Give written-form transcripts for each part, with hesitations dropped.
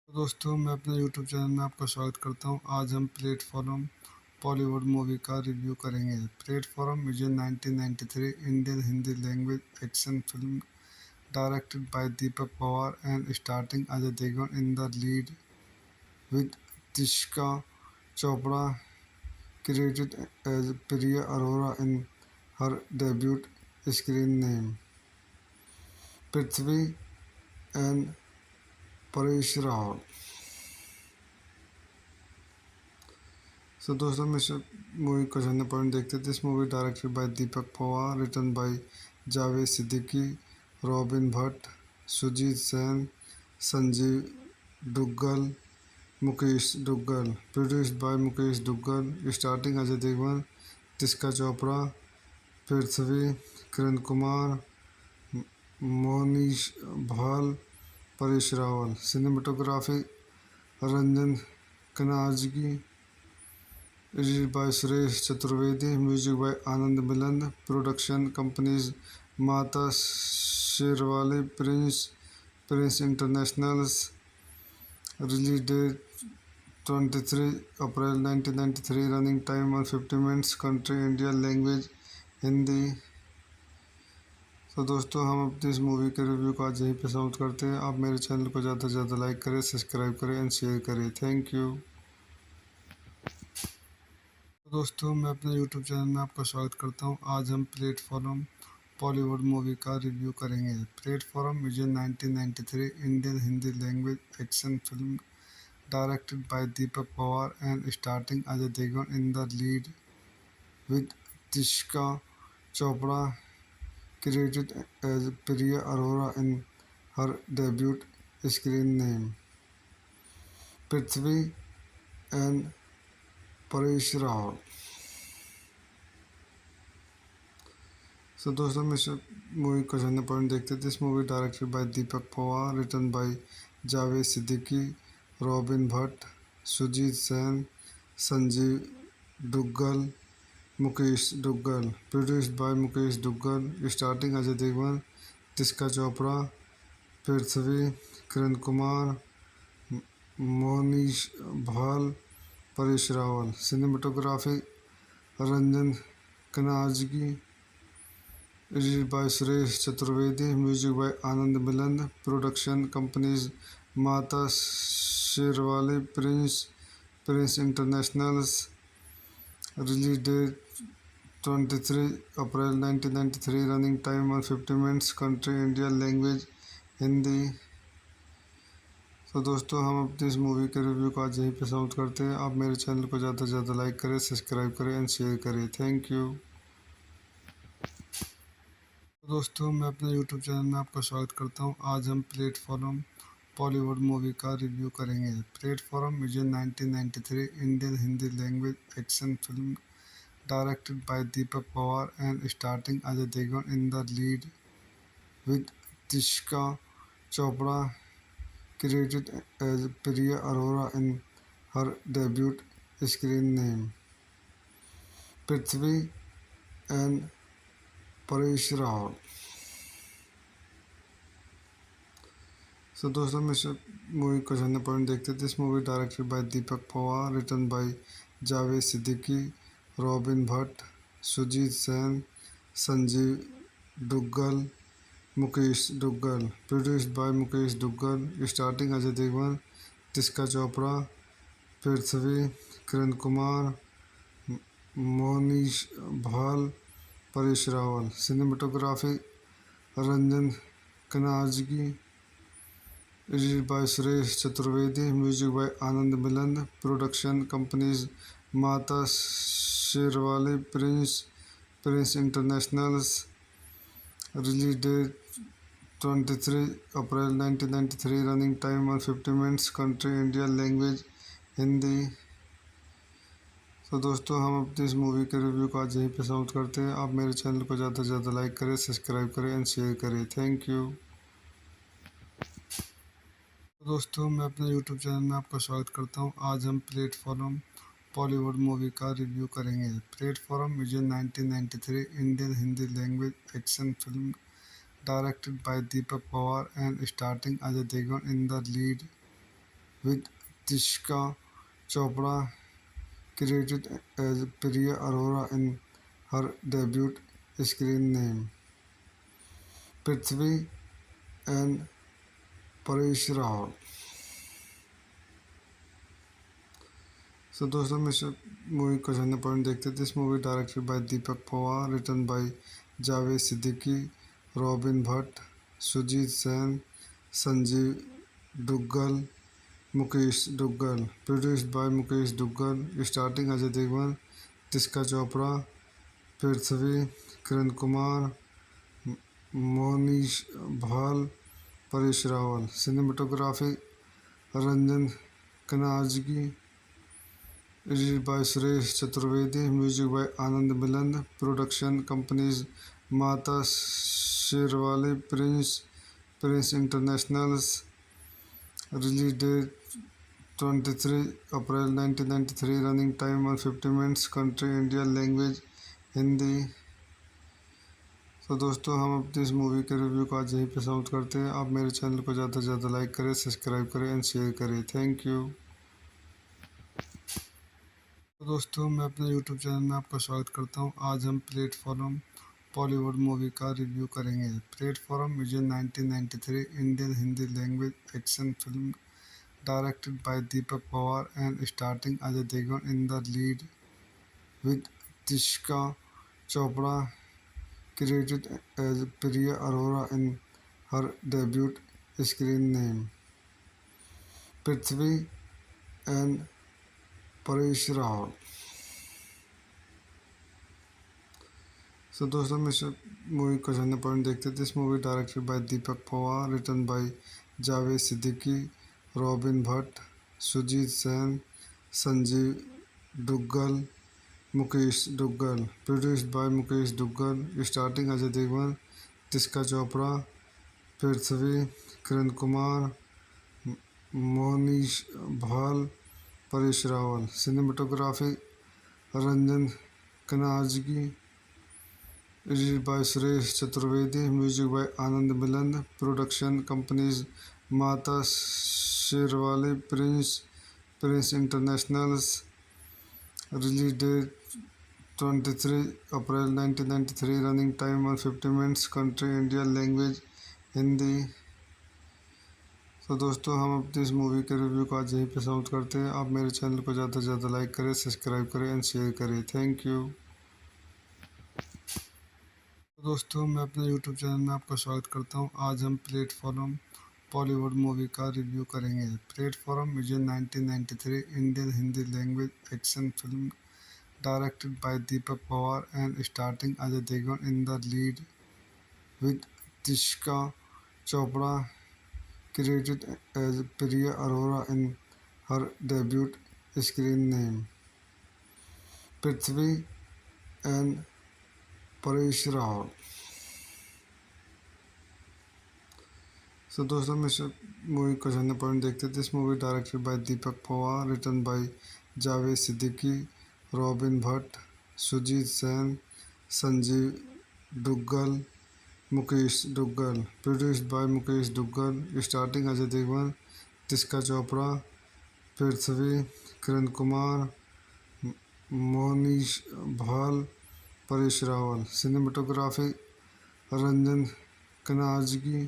दोस्तों, मैं अपने YouTube चैनल में आपका स्वागत करता हूं। आज हम प्लेटफॉर्म बॉलीवुड मूवी का रिव्यू करेंगे। Platform is a 1993 Indian Hindi language action film directed by Deepak Pawar and starting Ajay Devgan in the lead with Tisca Chopra credited as Priya Arora in her debut screen name, Prithvi and Paresh Rahul. So दोस्तों में से movie का general point देखते थे। This movie directed by Deepak Pawar, written by Javed Siddiqui, robin Bhatt, Sujit Sen, Sanjeev Duggal, Mukesh Duggal. Produced by Mukesh Duggal. Starting Ajay Devgn, Tishka Chopra, Prithvi, Kiran Kumar, Monish Bhal, Paresh Rawal. Cinematography Ranjan Kanerjee. Edited by Suresh Chaturvedi. Music by Anand Milan. Production companies Mata Sherwale Prince Internationals. Release date 23 April 1993. Running time 150 minutes. Country India. Language Hindi. तो दोस्तों हम अपनी इस movie के review को आज यहीं पे समाप्त करते हैं। आप मेरे चैनल को ज़्यादा से ज़्यादा लाइक करें, सब्सक्राइब करें एंड शेयर करें। Thank you. तो दोस्तों मैं अपने यूट्यूब चैनल में आपका स्वागत करता हूं। आज हम प्लेटफॉर्म बॉलीवुड मूवी का रिव्यू करेंगे। Platform is a 1993 Indian Hindi language action film directed by Deepak Pawar and starting Ajay Devgan in the lead with Tisca Chopra credited as Priya Arora in her debut screen name, Prithvi and Paresh Rawal. So दोस्तों हम इस मूवी को जानने point देखते थे। This movie directed by Deepak Pawar, written by Javed Siddiqui, robin Bhatt, Sujit Sen, Sanjeev Duggal, Mukesh Duggal. Produced by Mukesh Duggal. Starting Ajay Devgan, Tisca Chopra, Prithvi, Kiran Kumar, Monish भाल, Paresh Rawal. Cinematography Ranjan कनाजगी। Edited by Suresh Chaturvedi. Music by Anand Milan. Production companies Mata Sherawali Prince internationals. Release date 23 April 1993। Running time 150 minutes. Country India. Language Hindi. तो दोस्तों हम अपनी इस मूवी के रिव्यू को आज यहीं पे समाप्त करते हैं। आप मेरे चैनल को ज़्यादा से ज़्यादा लाइक करें, सब्सक्राइब करें एंड शेयर करें। Thank you. तो दोस्तों मैं अपने यूट्यूब चैनल में आपका स्वागत करता हूं। आज हम प्लेटफॉर्म बॉलीवुड मूवी का रिव्यू करेंगे। Platform is a 1993 Indian Hindi language action film directed by Deepak Pawar and starting Ajay Devgan in the lead with Tisca Chopra credited as Priya Arora in her debut screen name, Prithvi and Paresh Rawal. So दोस्तों हम इस मूवी को जानने point देखते थे। This movie directed by Deepak Pawar, written by Javed Siddiqui, robin Bhatt, Sujit Sen, Sanjeev Duggal, Mukesh Duggal. Produced by Mukesh Duggal. Starting Ajay Devgan, Tisca Chopra, Prithvi, Kiran Kumar, Monish भाल, Paresh Rawal. Cinematography Ranjan कनाजगी। Edited by Suresh Chaturvedi. Music by Anand Milan. Production companies Mata Sherawali Prince internationals. Release date 23 April 1993। Running time 150 minutes. Country India. Language Hindi. तो दोस्तों हम अपनी इस मूवी के रिव्यू को आज यहीं पे समाप्त करते हैं। आप मेरे चैनल को ज़्यादा से ज़्यादा लाइक करें, सब्सक्राइब करें एंड शेयर करें। Thank you. तो दोस्तों मैं अपने यूट्यूब चैनल में आपका स्वागत करता हूं। आज हम प्लेटफॉर्म बॉलीवुड मूवी का रिव्यू करेंगे। Platform is a 1993 Indian Hindi language action film directed by Deepak Pawar and starting Ajay Devgan in the lead with Tisca Chopra credited as Priya Arora in her debut screen name, Prithvi and Paresh Rawal. So दोस्तों हम इस मूवी को जानने point देखते थे। This movie directed by Deepak Pawar, written by Javed Siddiqui, robin Bhatt, Sujit Sen, Sanjeev Duggal, Mukesh Duggal. Produced by Mukesh Duggal. Starting Ajay Devgan, Tisca Chopra, Prithvi, Kiran Kumar, Monish भाल, Paresh Rawal. Cinematography Ranjan कनाजगी, edited by Suresh Chaturvedi, music by Anand Milan, production companies Mata Sherawali Prince internationals, release date 23 April 1993, running time 150 minutes, country India, language Hindi. तो दोस्तों हम अपनी इस मूवी के रिव्यू को आज यहीं पे समाप्त करते हैं। आप मेरे चैनल को ज़्यादा से ज़्यादा लाइक करें, सब्सक्राइब करें एंड शेयर करें। Thank you. तो दोस्तों मैं अपने यूट्यूब चैनल में आपका स्वागत करता हूं। आज हम प्लेटफॉर्म बॉलीवुड मूवी का रिव्यू करेंगे। Platform is a 1993 Indian Hindi language action film directed by Deepak Pawar and starting Ajay Devgan in the lead with Tisca Chopra credited as Priya Arora in her debut screen name, Prithvi and Paresh Rahul। So दोस्तों मैं movie को जानने point देखते थे। This movie directed by Deepak Pawar, written by Javed Siddiqui, robin Bhatt, Sujit Sen, Sanjeev Duggal, Mukesh Duggal, produced by Mukesh Duggal, starting Ajay Devgn, Tisca Chopra, Prithvi, Kiran Kumar, Monish भाल, Paresh Rawal. Cinematography Ranjan कनाजगी, edited by Suresh Chaturvedi, music by Anand Milan, production companies Mata Sherawali Prince internationals, release date 23 April 1993, running time 150 minutes, country India, language Hindi. तो दोस्तों हम अपनी इस मूवी के रिव्यू को आज यहीं पे समाप्त करते हैं। आप मेरे चैनल को ज़्यादा से ज़्यादा लाइक करें, सब्सक्राइब करें एंड शेयर करें। Thank you. तो दोस्तों मैं अपने यूट्यूब चैनल में आपका स्वागत करता हूं। आज हम प्लेटफॉर्म बॉलीवुड मूवी का रिव्यू करेंगे। Platform is a 1993 Indian Hindi language action film directed by Deepak Pawar and starting Ajay Devgan in the lead with Tisca Chopra credited as Priya Arora in her debut screen name, Prithvi and Paresh Rahul। So दोस्तों मैं movie को जानने point देखते थे। This movie directed by Deepak Pawar, written by Javed Siddiqui, robin Bhatt, Sujit Sen, Sanjeev Duggal, Mukesh Duggal, produced by Mukesh Duggal, starting Ajay Devgn, Tisca Chopra, Prithvi, Kiran Kumar, Monish भाल, Paresh Rawal. Cinematography Ranjan कनाजगी,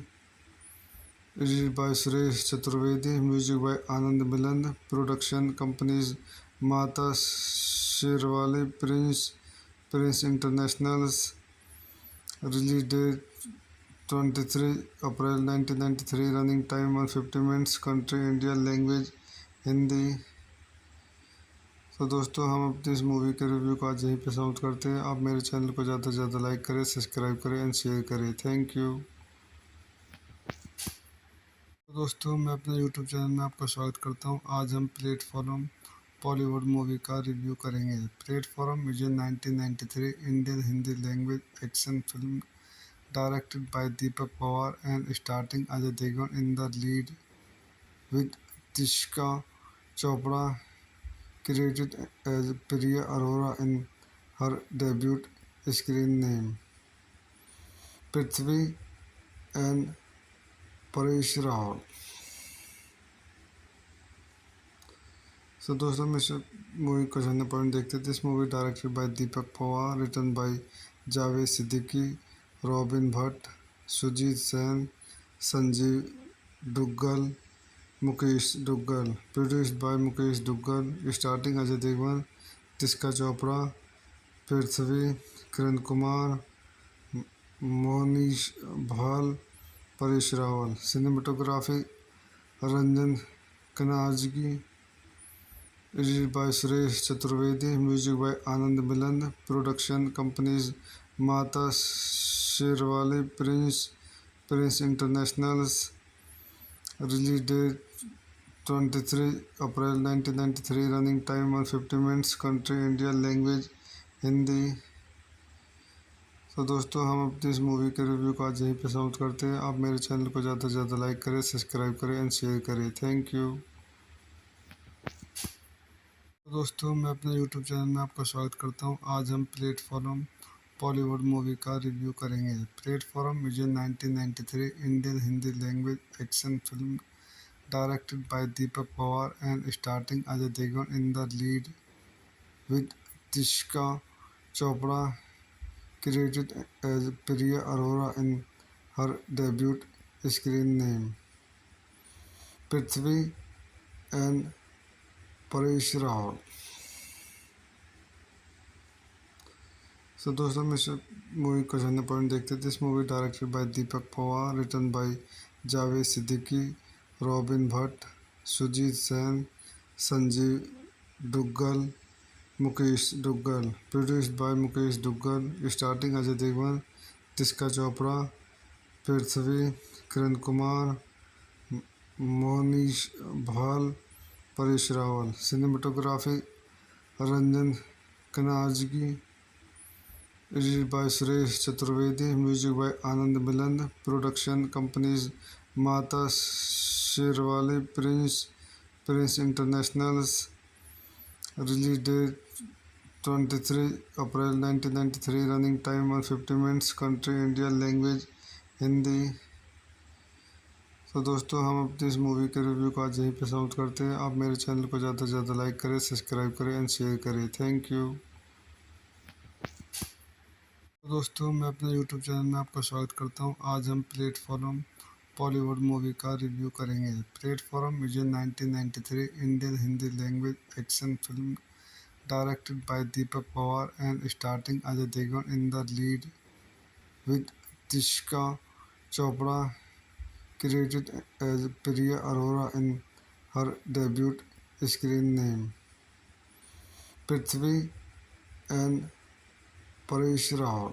edited by Suresh Chaturvedi, music by Anand Milan, production companies Mata Sherawali Prince internationals, release date 23 April 1993, running time 150 minutes, country India, language Hindi. तो दोस्तों हम अपनी इस मूवी के रिव्यू को आज यहीं पे समाप्त करते हैं। आप मेरे चैनल को ज़्यादा से ज़्यादा लाइक करें, सब्सक्राइब करें एंड शेयर करें। Thank you. तो दोस्तों मैं अपने यूट्यूब चैनल में आपका स्वागत करता हूं। आज हम प्लेटफॉर्म बॉलीवुड मूवी का रिव्यू करेंगे। Platform is a 1993 Indian Hindi language action film directed by Deepak Pawar and starting Ajay Devgan in the lead with Tisca Chopra credited as Priya Arora in her debut screen name, Prithvi and Paresh Rahul। So दोस्तों मैं movie को जानने point देखते थे। This movie directed by Deepak Pawar, written by Javed Siddiqui, robin Bhatt, Sujit Sen, Sanjeev Duggal, Mukesh Duggal, produced by Mukesh Duggal, starting Ajay Devgn, Tisca Chopra, Prithvi, Kiran Kumar, Monish भाल, Paresh Rawal. Cinematography Ranjan कनाजगी, edited by Suresh Chaturvedi, music by Anand Milan, production companies Mata Sherawali Prince internationals, release date 23 April 1993, running time 150 minutes, country India, language Hindi. तो दोस्तों हम अपनी इस मूवी के रिव्यू को आज यहीं पे समाप्त करते हैं। आप मेरे चैनल को ज़्यादा से ज़्यादा लाइक करें, सब्सक्राइब करें एंड शेयर करें। Thank you. तो दोस्तों मैं अपने यूट्यूब चैनल में आपका स्वागत करता हूं। आज हम प्लेटफॉर्म बॉलीवुड मूवी का रिव्यू करेंगे। Platform is a 1993 Indian Hindi language action film directed by Deepak Pawar and starting Ajay Devgan in the lead with Tisca Chopra credited as Priya Arora in her debut screen name, Prithvi and Paresh Rawal. So दोस्तों हम इस मूवी को जानने point देखते थे। This movie directed by Deepak Pawar, written by Javed Siddiqui, robin Bhatt, Sujit Sen, Sanjeev Duggal, Mukesh Duggal, produced by Mukesh Duggal, starting Ajay Devgn, Tisca Chopra, Prithvi, Kiran Kumar, Monish भाल, Paresh Rawal. Cinematography Ranjan कनाजगी, edited by Suresh Chaturvedi, music by Anand Milan, production companies Mata Sherawali Prince internationals. Release date 23 April 1993, running time 150 minutes, country India, language Hindi. तो दोस्तों हम अपनी इस मूवी के रिव्यू को आज यहीं पे समाप्त करते हैं। आप मेरे चैनल को ज़्यादा से ज़्यादा लाइक करें, सब्सक्राइब करें एंड शेयर करें। Thank you. तो दोस्तों मैं अपने यूट्यूब चैनल में आपका स्वागत करता हूं। आज हम प्लेटफॉर्म बॉलीवुड मूवी का रिव्यू करेंगे। Platform is a 1993 Indian Hindi language action film directed by Deepak Pawar and starting Ajay Devgan in the lead with Tisca Chopra credited as Priya Arora in her debut screen name, Prithvi and Paresh Rawal.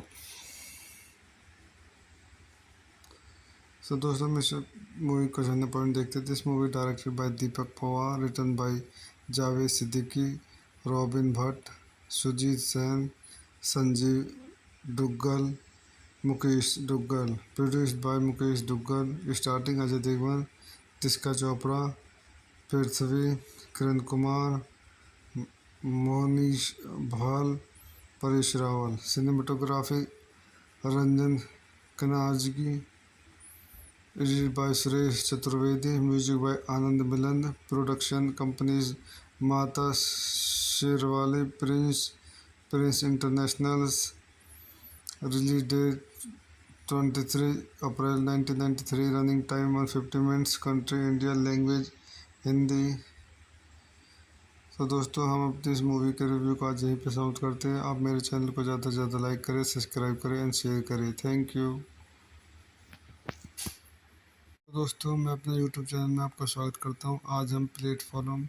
So दोस्तों हम इस मूवी को जानने point देखते थे। This movie directed by Deepak Pawar, written by Javed Siddiqui, robin Bhatt, Sujit Sen, Sanjeev Duggal, Mukesh Duggal, produced by Mukesh Duggal, starting Ajay Devgn, Tisca Chopra, Prithvi, Kiran Kumar, Monish भाल, Paresh Rawal. Cinematography Ranjan कनाजगी, edited by Suresh Chaturvedi, music by Anand Milan, production companies Mata Sherawali Prince internationals. Release date 23 April 1993, running time 150 minutes, country India, language Hindi. तो दोस्तों हम अपनी इस मूवी के रिव्यू को आज यहीं पे समाप्त करते हैं। आप मेरे चैनल को ज़्यादा से ज़्यादा लाइक करें, सब्सक्राइब करें एंड शेयर करें। Thank you. तो दोस्तों मैं अपने यूट्यूब चैनल में आपका स्वागत करता हूं। आज हम प्लेटफॉर्म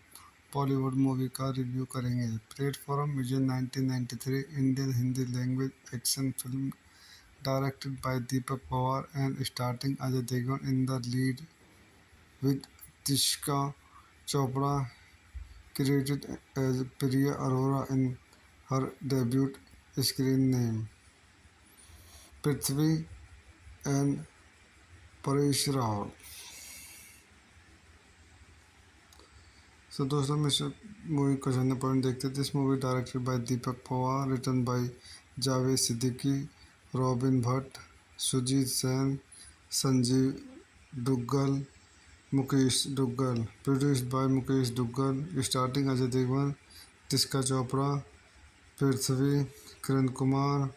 बॉलीवुड मूवी का रिव्यू करेंगे। Platform is a 1993 Indian Hindi language action film directed by Deepak Pawar and starting Ajay Devgan in the lead with Tisca Chopra credited as Priya Arora in her debut screen name, Prithvi and Paresh Rawal. So दोस्तों हम इस मूवी को जानने point देखते थे। This movie directed by Deepak Pawar, written by Javed Siddiqui, robin Bhatt, Sujit Sen, Sanjeev Duggal, Mukesh Duggal, produced by Mukesh Duggal, starting Ajay Devgn, Tisca Chopra, Prithvi, Kiran Kumar,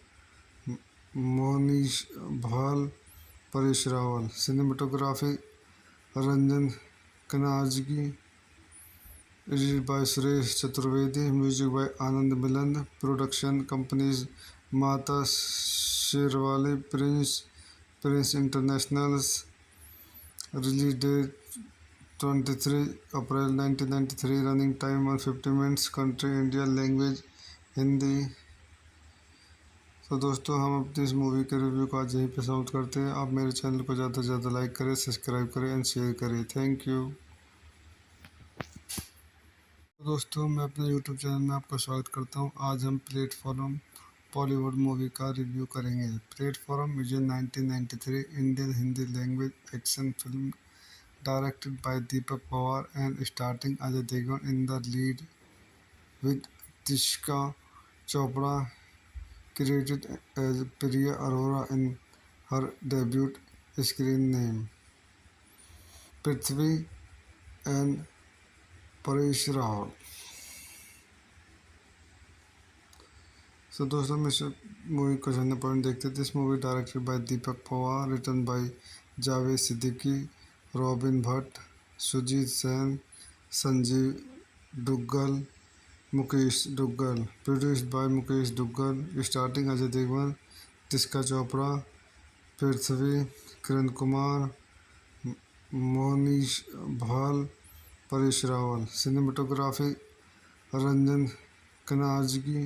Monish भाल, Paresh Rawal. Cinematography Ranjan कनाजगी, edited by Suresh Chaturvedi, music by Anand Milan, production companies Mata Sherawali Prince internationals. Release date 23 April 1993, running time 150 minutes, country India, language Hindi. तो दोस्तों हम अपनी इस मूवी के रिव्यू को आज यहीं पे समाप्त करते हैं। आप मेरे चैनल को ज़्यादा से ज़्यादा लाइक करें, सब्सक्राइब करें एंड शेयर करें। Thank you. तो दोस्तों मैं अपने यूट्यूब चैनल में आपका स्वागत करता हूं। आज हम प्लेटफॉर्म बॉलीवुड मूवी का रिव्यू करेंगे। Platform is a 1993 Indian Hindi language action film directed by Deepak Pawar and starting Ajay Devgan in the lead with Tisca Chopra credited as Priya Arora in her debut screen name, Prithvi and Paresh Rahul. So दोस्तों मैं movie को जानने point देखते थे। This movie directed by Deepak Pawar, written by Javed Siddiqui, robin Bhatt, Sujit Sen, Sanjeev Duggal, Mukesh Duggal, produced by Mukesh Duggal, starting Ajay Devgan, Tisca Chopra, Prithvi, Kiran Kumar, Monish भाल, Paresh Rawal. Cinematography Ranjan कनाजगी,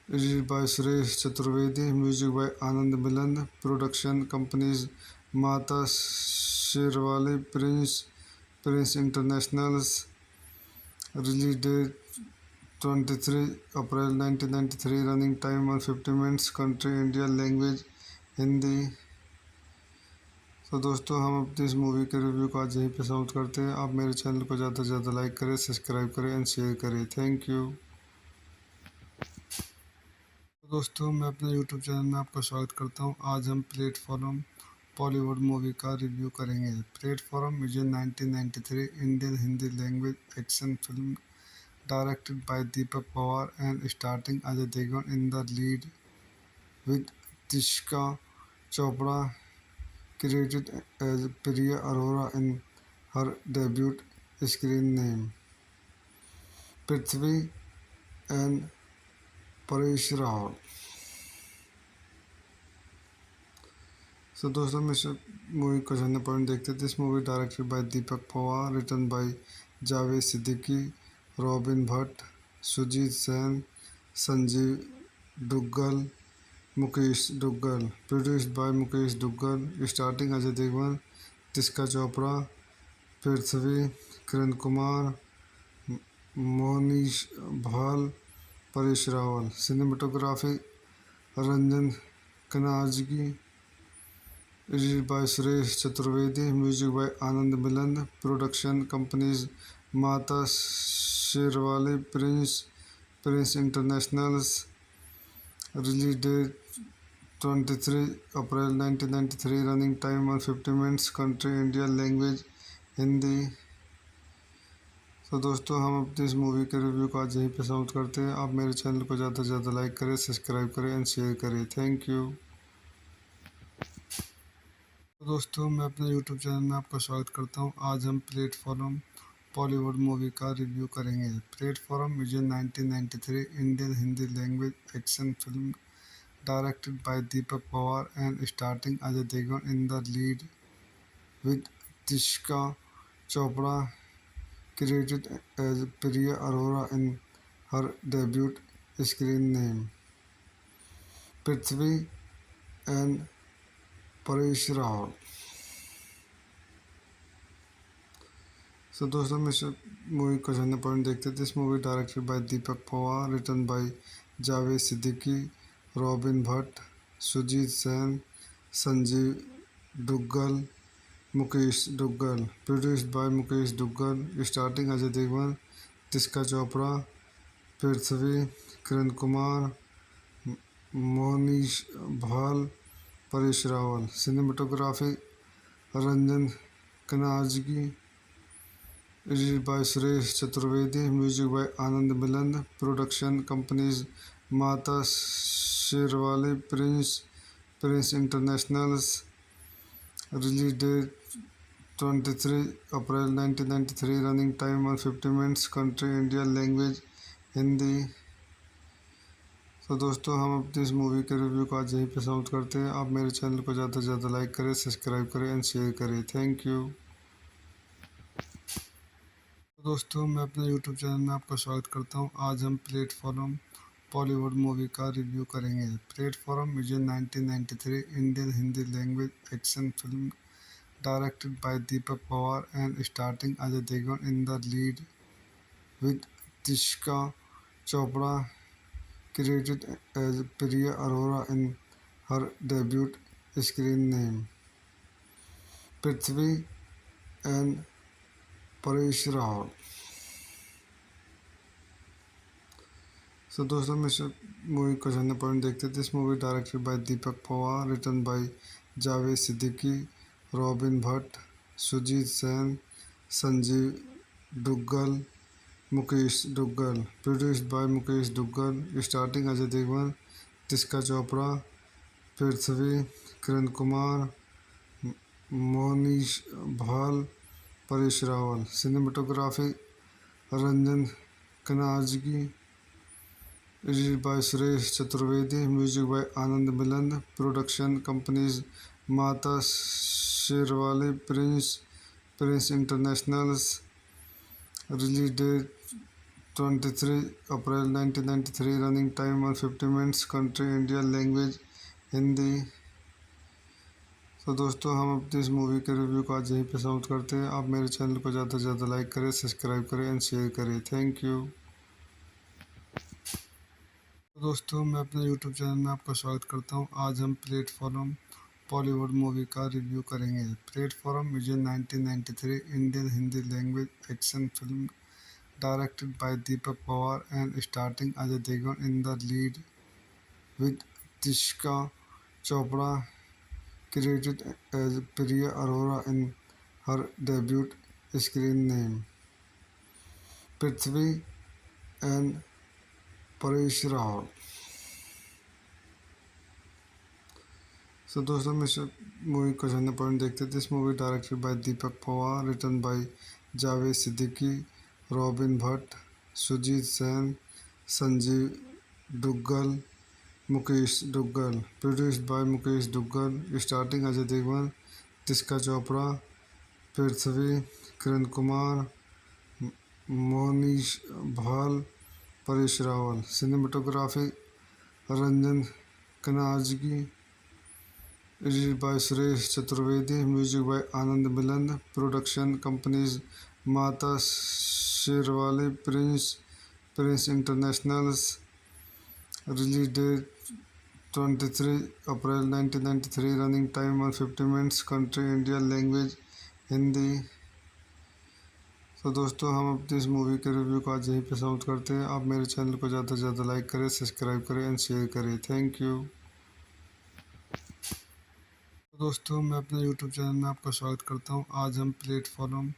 edited by Suresh Chaturvedi, music by Anand Milan, production companies Mata Sherawali Prince internationals, release date 23 April 1993, running time 150 minutes, country India, language Hindi. तो दोस्तों हम अपनी इस मूवी के रिव्यू को आज यहीं पे समाप्त करते हैं। आप मेरे चैनल को ज़्यादा से ज़्यादा लाइक करें, सब्सक्राइब करें एंड शेयर करें। Thank you. तो दोस्तों मैं अपने यूट्यूब चैनल में आपका स्वागत करता हूं। आज हम प्लेटफॉर्म बॉलीवुड मूवी का रिव्यू करेंगे। Platform is a 1993 Indian Hindi language action film directed by Deepak Pawar and starting Ajay Devgan in the lead with Tisca Chopra credited as Priya Arora in her debut screen name, Prithvi and Paresh Rahul. So दोस्तों मैं movie को जानने point देखते थे। This movie directed by Deepak Pawar, written by Javed Siddiqui, robin Bhatt, Sujit Sen, Sanjeev Duggal, Mukesh Duggal, produced by Mukesh Duggal, starting Ajay Devgan, Tisca Chopra, Prithvi, Kiran Kumar, Monish भाल, Paresh Rawal. Cinematography Ranjan कनाजगी, edited by Suresh Chaturvedi, music by Anand Milan, production companies Mata Sherawali Prince internationals, release date 23 April 1993, running time 150 minutes, country India, language Hindi. तो दोस्तों हम अपनी इस मूवी के रिव्यू को आज यहीं पे समाप्त करते हैं। आप मेरे चैनल को ज़्यादा से ज़्यादा लाइक करें, सब्सक्राइब करें एंड शेयर करें। Thank you. तो दोस्तों मैं अपने यूट्यूब चैनल में आपका स्वागत करता हूं। आज हम प्लेटफॉर्म बॉलीवुड मूवी का रिव्यू करेंगे। Platform is a 1993 Indian Hindi language action film directed by Deepak Pawar and starting Ajay Devgan in the lead with Tisca Chopra credited as Priya Arora in her debut screen name, Prithvi and Paresh Rahul. So दोस्तों मैं movie को जानने point देखते थे। This movie directed by Deepak Pawar, written by Javed Siddiqui, robin Bhatt, Sujit Sen, Sanjeev Duggal, Mukesh Duggal, produced by Mukesh Duggal, starting Ajay Devgan, Tisca Chopra, Prithvi, Kiran Kumar, Monish भाल, Paresh Rawal. Cinematography Ranjan कनाजगी, edited by Suresh Chaturvedi, music by Anand Milan, production companies Mata Sherawali Prince internationals, release date 23 April 1993, running time 150 minutes, country India, language Hindi. तो दोस्तों हम अपनी इस मूवी के रिव्यू को आज यहीं पे समाप्त करते हैं। आप मेरे चैनल को ज़्यादा से ज़्यादा लाइक करें, सब्सक्राइब करें एंड शेयर करें। Thank you. तो दोस्तों मैं अपने यूट्यूब चैनल में आपका स्वागत करता हूं। आज हम प्लेटफॉर्म बॉलीवुड मूवी का रिव्यू करेंगे। Platform is a 1993 Indian Hindi language action film directed by Deepak Pawar and starting Ajay Devgan in the lead with Tishka Chopra credited as Priya Arora in her debut screen name. Prithvi and Paresh Rawal. So दोस्तों मैं movie का जानने point देखते थे. This movie directed by Deepak Pawar, written by Javed Siddiqui, Robin Bhatt, Sujit Sen, Sanjeev Duggal, Mukesh Duggal. Produced by Mukesh Duggal. Starting Ajay Devgn, Tishka Chopra, Prithvi, Kiran Kumar, Monish Bhal, Paresh Rawal. Cinematography Ranjan Kanerjee. Edited by Suresh Chaturvedi. Music by Anand Milan. Production companies Mata Sherwali, Prince Internationals. Release date 23 April 1993. Running time 150 minutes. Country India. Language Hindi. तो दोस्तों हम अपनी इस movie के review को आज यहीं पे समाप्त करते हैं. आप मेरे चैनल को ज़्यादा से ज़्यादा लाइक करें, सब्सक्राइब करें एंड शेयर करें. Thank you. तो दोस्तों मैं अपने यूट्यूब चैनल में आपका स्वागत करता हूं. आज हम प्लेटफॉर्म बॉलीवुड मूवी का रिव्यू करेंगे. Platform is a 1993 Indian Hindi language action film directed by Deepak Pawar and starting Ajay Devgan in the lead with Tisca Chopra credited as Priya Arora in her debut screen name. Prithvi and Paresh Rawal. So दोस्तों मैं movie का जानने point देखते थे. This movie directed by Deepak Pawar, written by Javed Siddiqui, Robin Bhatt, Sujit Sen, Sanjeev Duggal, Mukesh Duggal. Produced by Mukesh Duggal. Starting Ajay Devgn, Tishka Chopra, Prithvi, Kiran Kumar, Monish Bhal, Paresh Rawal. Cinematography Ranjan Kanerjee. Edited by Suresh Chaturvedi. Music by Anand Milan. Production companies Mata Sherwali, Prince Internationals. Release date 23 April 1993. Running time 150 minutes. Country India. Language Hindi. तो दोस्तों हम अपनी इस movie के review को आज यहीं पे समाप्त करते हैं. आप मेरे चैनल को ज़्यादा से ज़्यादा लाइक करें, सब्सक्राइब करें एंड शेयर करें. Thank you. तो दोस्तों मैं अपने यूट्यूब चैनल में आपका स्वागत करता हूं. आज हम प्लेटफॉर्म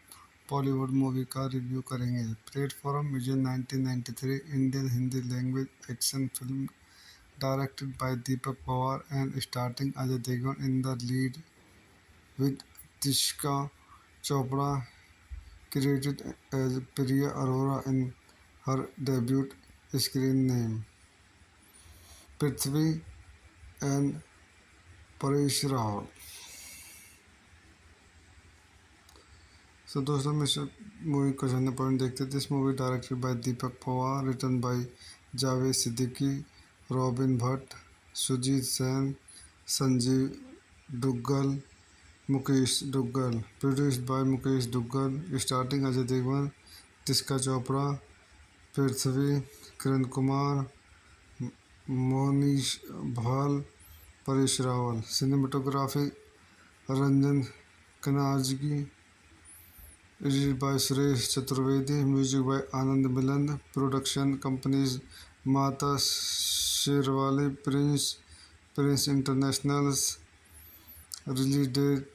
बॉलीवुड मूवी का रिव्यू करेंगे. Platform is a 1993 Indian Hindi language action film directed by Deepak Pawar and starting Ajay Devgan in the lead with Tisca Chopra credited as Priya Arora in her debut screen name. Prithvi and Paresh Rawal. So दोस्तों मैं movie का जानने point देखते थे. This movie directed by Deepak Pawar, written by Javed Siddiqui, Robin Bhatt, Sujit Sen, Sanjeev Duggal, Mukesh Duggal. Produced by Mukesh Duggal. Starting Ajay Devgn, Tishka Chopra, Prithvi, Kiran Kumar, Monish Bhal, Paresh Rawal. Cinematography Ranjan Kanerjee. Edited by Suresh Chaturvedi. Music by Anand Milan. Production companies Mata Sherwali, Prince Internationals. Release date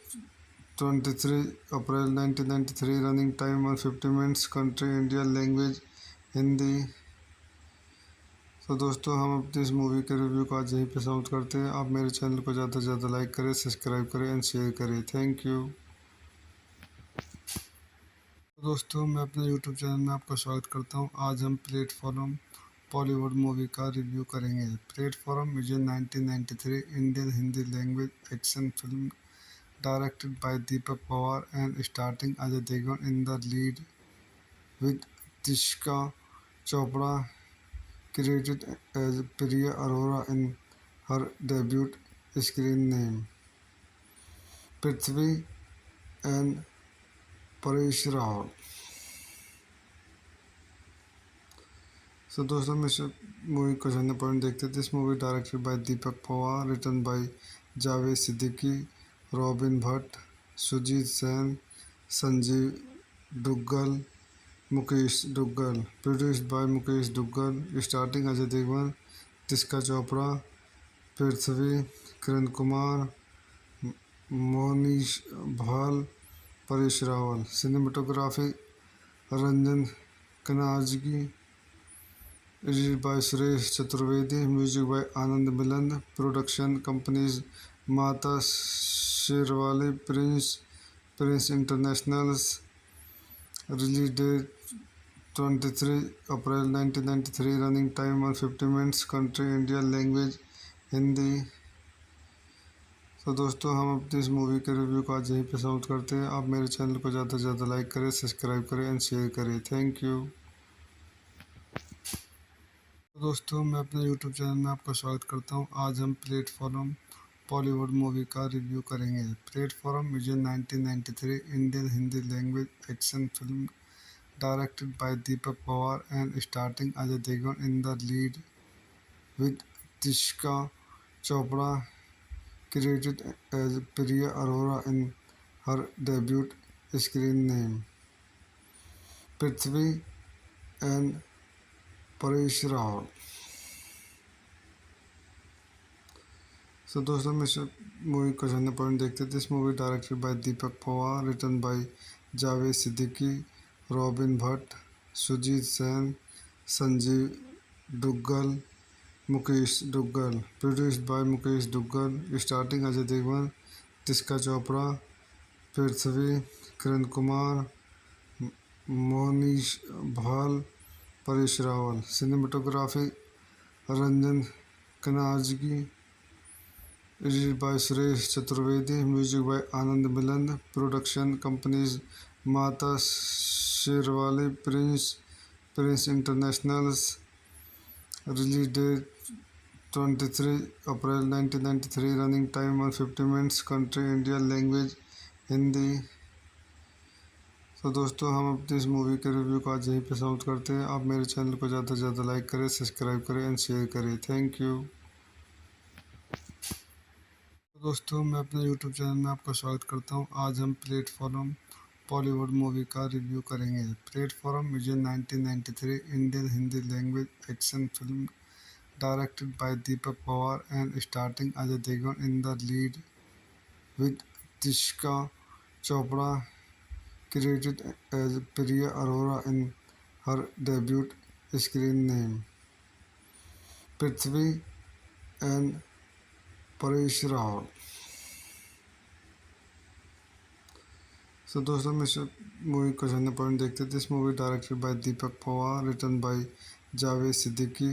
23 April 1993. Running time 150 minutes. Country India. Language Hindi. तो दोस्तों हम अपनी इस movie के review को आज यहीं पे समाप्त करते हैं. आप मेरे चैनल को ज़्यादा से ज़्यादा लाइक करें, सब्सक्राइब करें एंड शेयर करें. Thank you. तो दोस्तों मैं अपने यूट्यूब चैनल में आपका स्वागत करता हूं. आज हम प्लेटफॉर्म बॉलीवुड मूवी का रिव्यू करेंगे. Platform is a 1993 Indian Hindi language action film directed by Deepak Pawar and starting Ajay Devgan in the lead with Tisca Chopra credited as Priya Arora in her debut screen name. Prithvi and Paresh Rawal. So दोस्तों हम इस मूवी को जानने point देखते थे। This movie directed by Deepak Pawar, written by Javed Siddiqui, robin Bhatt, Sujit Sen, Sanjeev Duggal, Mukesh Duggal, produced by Mukesh Duggal, starting Ajay Devgan, Tisca Chopra, Prithvi, Kiran Kumar, Monish भाल, Paresh Rawal. Cinematography Ranjan कनाजगी, edited by Suresh Chaturvedi, music by Anand Milan, production companies Mata Sherawali Prince internationals. Release date 23 April 1993, running time 150 minutes, country India, language Hindi. तो दोस्तों हम अपनी इस मूवी के रिव्यू को आज यहीं पे समाप्त करते हैं। आप मेरे चैनल को ज़्यादा से ज़्यादा लाइक करें, सब्सक्राइब करें एंड शेयर करें। Thank you. तो दोस्तों मैं अपने यूट्यूब चैनल में आपका स्वागत करता हूं। आज हम प्लेटफॉर्म बॉलीवुड मूवी का रिव्यू करेंगे। Platform is a 1993 Indian Hindi language action film directed by Deepak Pawar and starting Ajay Devgan in the lead with Tisca Chopra, created as Priya Arora in her debut screen name, Prithvi and Paresh Rawal। So दोस्तों हम इस मूवी को जानने point देखते थे। This movie directed by Deepak Pawar, written by Javed Siddiqui, robin Bhatt, Sujit Sen, Sanjeev Duggal, Mukesh Duggal, produced by Mukesh Duggal, starting Ajay Devgan, Tisca Chopra, Prithvi, Kiran Kumar, Monish भाल, Paresh Rawal. Cinematography Ranjan कनाजगी, edited by Suresh Chaturvedi, music by Anand Milan, production companies Mata Sherawali Prince internationals. Release date 23 April 1993, running time 150 minutes, country India, language Hindi. तो दोस्तों हम अपनी इस मूवी के रिव्यू को आज यहीं पे समाप्त करते हैं। आप मेरे चैनल को ज़्यादा से ज़्यादा लाइक करें, सब्सक्राइब करें एंड शेयर करें। Thank you. तो दोस्तों मैं अपने यूट्यूब चैनल में आपका स्वागत करता हूं। आज हम प्लेटफॉर्म बॉलीवुड मूवी का रिव्यू करेंगे। Platform is a 1993 Indian Hindi language action film directed by Deepak Pawar and starting Ajay Devgan in the lead with Tisca Chopra, created as Priya Arora in her debut screen name, Prithvi and Paresh Rawal। So दोस्तों हम इस मूवी को जानने point देखते थे। This movie directed by Deepak Pawar, written by Javed Siddiqui,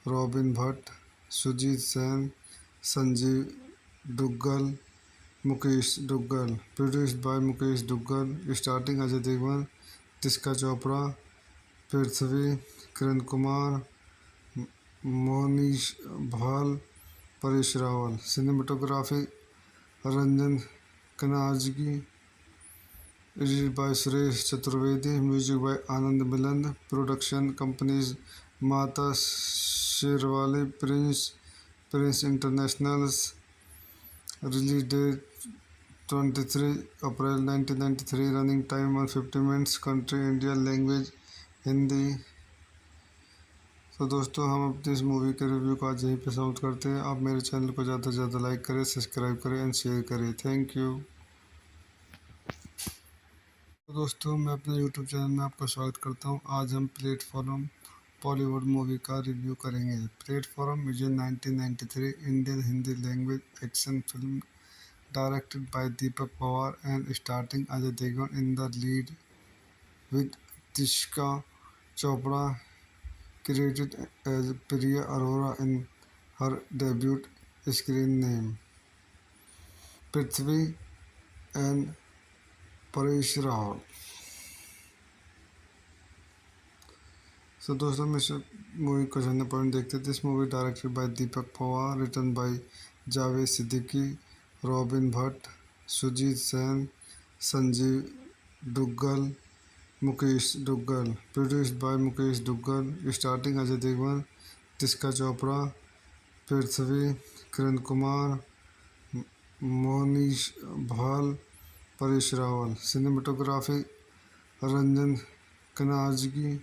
robin Bhatt, Sujit Sen, Sanjeev Duggal, Mukesh Duggal, produced by Mukesh Duggal, starting Ajay Devgan, Tisca Chopra, Prithvi, Kiran Kumar, Monish भाल, Paresh Rawal. Cinematography Ranjan कनाजगी, edited by Suresh Chaturvedi, music by Anand Milan, production companies Mata Sherawali Prince internationals. Release date 23 April 1993, running time 150 minutes, country India, language Hindi. तो दोस्तों हम अपनी इस मूवी के रिव्यू को आज यहीं पे समाप्त करते हैं। आप मेरे चैनल को ज़्यादा से ज़्यादा लाइक करें, सब्सक्राइब करें एंड शेयर करें। Thank you. तो दोस्तों मैं अपने यूट्यूब चैनल में आपका स्वागत करता हूं। आज हम प्लेटफॉर्म बॉलीवुड मूवी का रिव्यू करेंगे। Platform is a 1993 Indian Hindi language action film directed by Deepak Pawar and starting Ajay Devgan in the lead with Tisca Chopra, created as Priya Arora in her debut screen name, Prithvi and Paresh Rawal। So दोस्तों हम इस मूवी को जानने point देखते थे। This movie directed by Deepak Pawar, written by Javed Siddiqui, robin Bhatt, Sujit Sen, Sanjeev Duggal, Mukesh Duggal. Produced by Mukesh Duggal. Starting Ajay Devgn, Tiska Chopra, Prithvi, Kiran Kumar, Monish Bhal, Paresh Rawal. Cinematography Ranjan Kanerjee.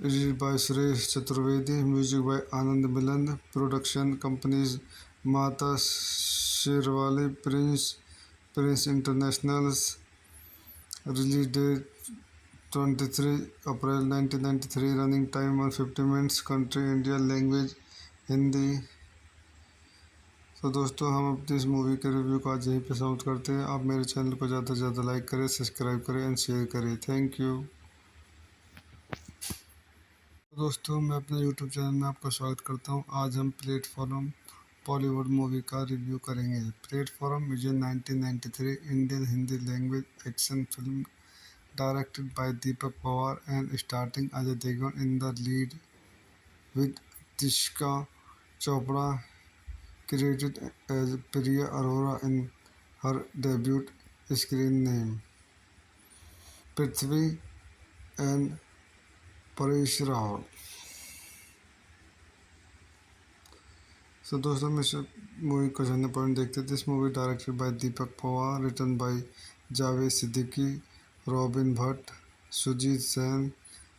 Edited by Suresh Chaturvedi. Music by Anand Milan. Production companies Mata Sherwale Prince Internationals. Release date 23 April 1993. Running time 150 minutes. Country India. Language Hindi. तो दोस्तों हम अपनी इस movie के review को आज यहीं पे समाप्त करते हैं। आप मेरे चैनल को ज़्यादा से ज़्यादा लाइक करें, सब्सक्राइब करें एंड शेयर करें। Thank you. तो दोस्तों मैं अपने यूट्यूब चैनल में आपका स्वागत करता हूं। आज हम प्लेटफॉर्म बॉलीवुड मूवी का रिव्यू करेंगे। Platform is a 1993 Indian Hindi language action film directed by Deepak Pawar and starting Ajay Devgan in the lead with Tisca Chopra credited as Priya Arora in her debut screen name, Prithvi and Paresh Rawal. So दोस्तों मैं movie को जानने point देखते थे। This movie directed by Deepak Pawar, written by Javed Siddiqui, robin Bhatt, Sujit Sen,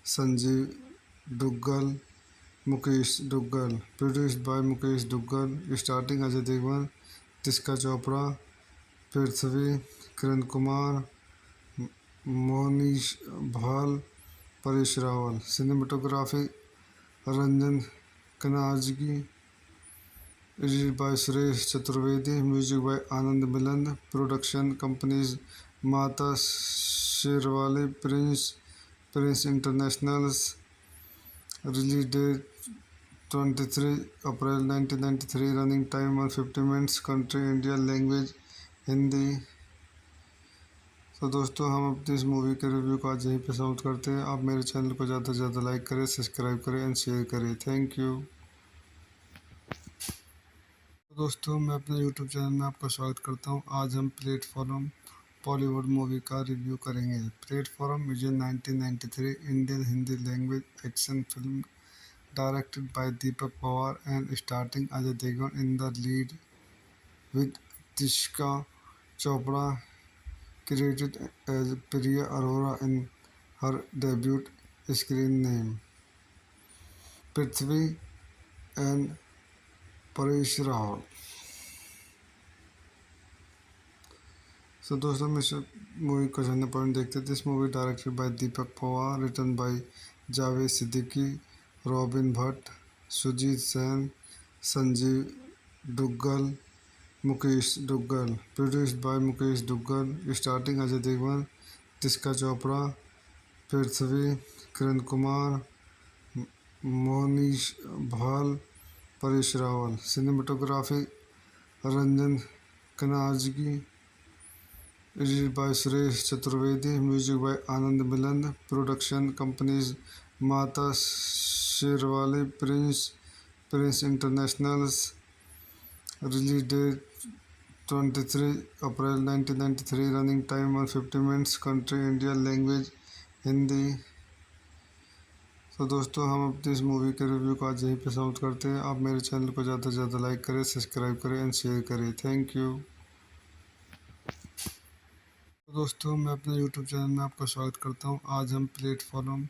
Sanjeev Duggal, Mukesh Duggal. Produced by Mukesh Duggal. Starting Ajay Devgan, Tisca Chopra, Prithvi, Kiran Kumar, Monish भाल, Paresh Rawal. Cinematography Ranjan कनाजगी। Edited by Suresh Chaturvedi. Music by Anand Milan. Production companies Mata Sherawali Prince internationals. Release date 23 April 1993। Running time 150 minutes. Country India. Language Hindi. तो दोस्तों हम अपनी इस मूवी के रिव्यू को आज यहीं पे समाप्त करते हैं। आप मेरे चैनल को ज़्यादा से ज़्यादा लाइक करें, सब्सक्राइब करें एंड शेयर करें। Thank you. तो दोस्तों मैं अपने यूट्यूब चैनल में आपका स्वागत करता हूं। आज हम प्लेटफॉर्म बॉलीवुड मूवी का रिव्यू करेंगे। Platform is a 1993 Indian Hindi language action film directed by Deepak Pawar and starting Ajay Devgan in the lead with Tisca Chopra credited as Priya Arora in her debut screen name, Prithvi and Paresh Rawal. So दोस्तों मैं movie को जानने point देखते थे। This movie directed by Deepak Pawar, written by Javed Siddiqui, robin Bhatt, Sujit Sen, Sanjeev Duggal, Mukesh Duggal. Produced by Mukesh Duggal. Starting Ajay Devgan, Tisca Chopra, Prithvi, Kiran Kumar, Monish भाल, Paresh Rawal. Cinematography Ranjan कनाजगी। Edited by Suresh Chaturvedi. Music by Anand Milan. Production companies Mata Sherawali Prince internationals. Release date 23 April 1993। Running time 150 minutes. Country India. Language Hindi. तो दोस्तों हम अपनी इस मूवी के रिव्यू को आज यहीं पे समाप्त करते हैं। आप मेरे चैनल को ज़्यादा से ज़्यादा लाइक करें, सब्सक्राइब करें एंड शेयर करें। Thank you. तो दोस्तों मैं अपने यूट्यूब चैनल में आपका स्वागत करता हूं। आज हम प्लेटफॉर्म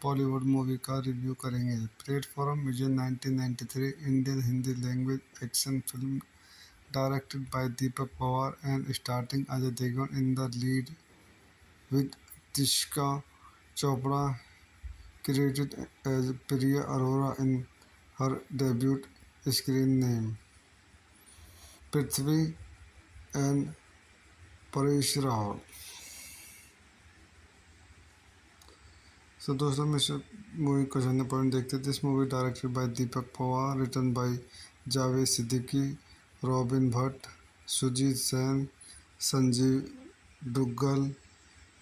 बॉलीवुड मूवी का रिव्यू करेंगे। Platform is a 1993 Indian Hindi language action film directed by Deepak Pawar and starting Ajay Devgan in the lead with Tisca Chopra credited as Priya Arora in her debut screen name, Prithvi and Paresh Rawal. So दोस्तों मैं movie को जानने point देखते थे। This movie directed by Deepak Pawar, written by Javed Siddiqui, robin Bhatt, Sujit Sen, Sanjeev Duggal,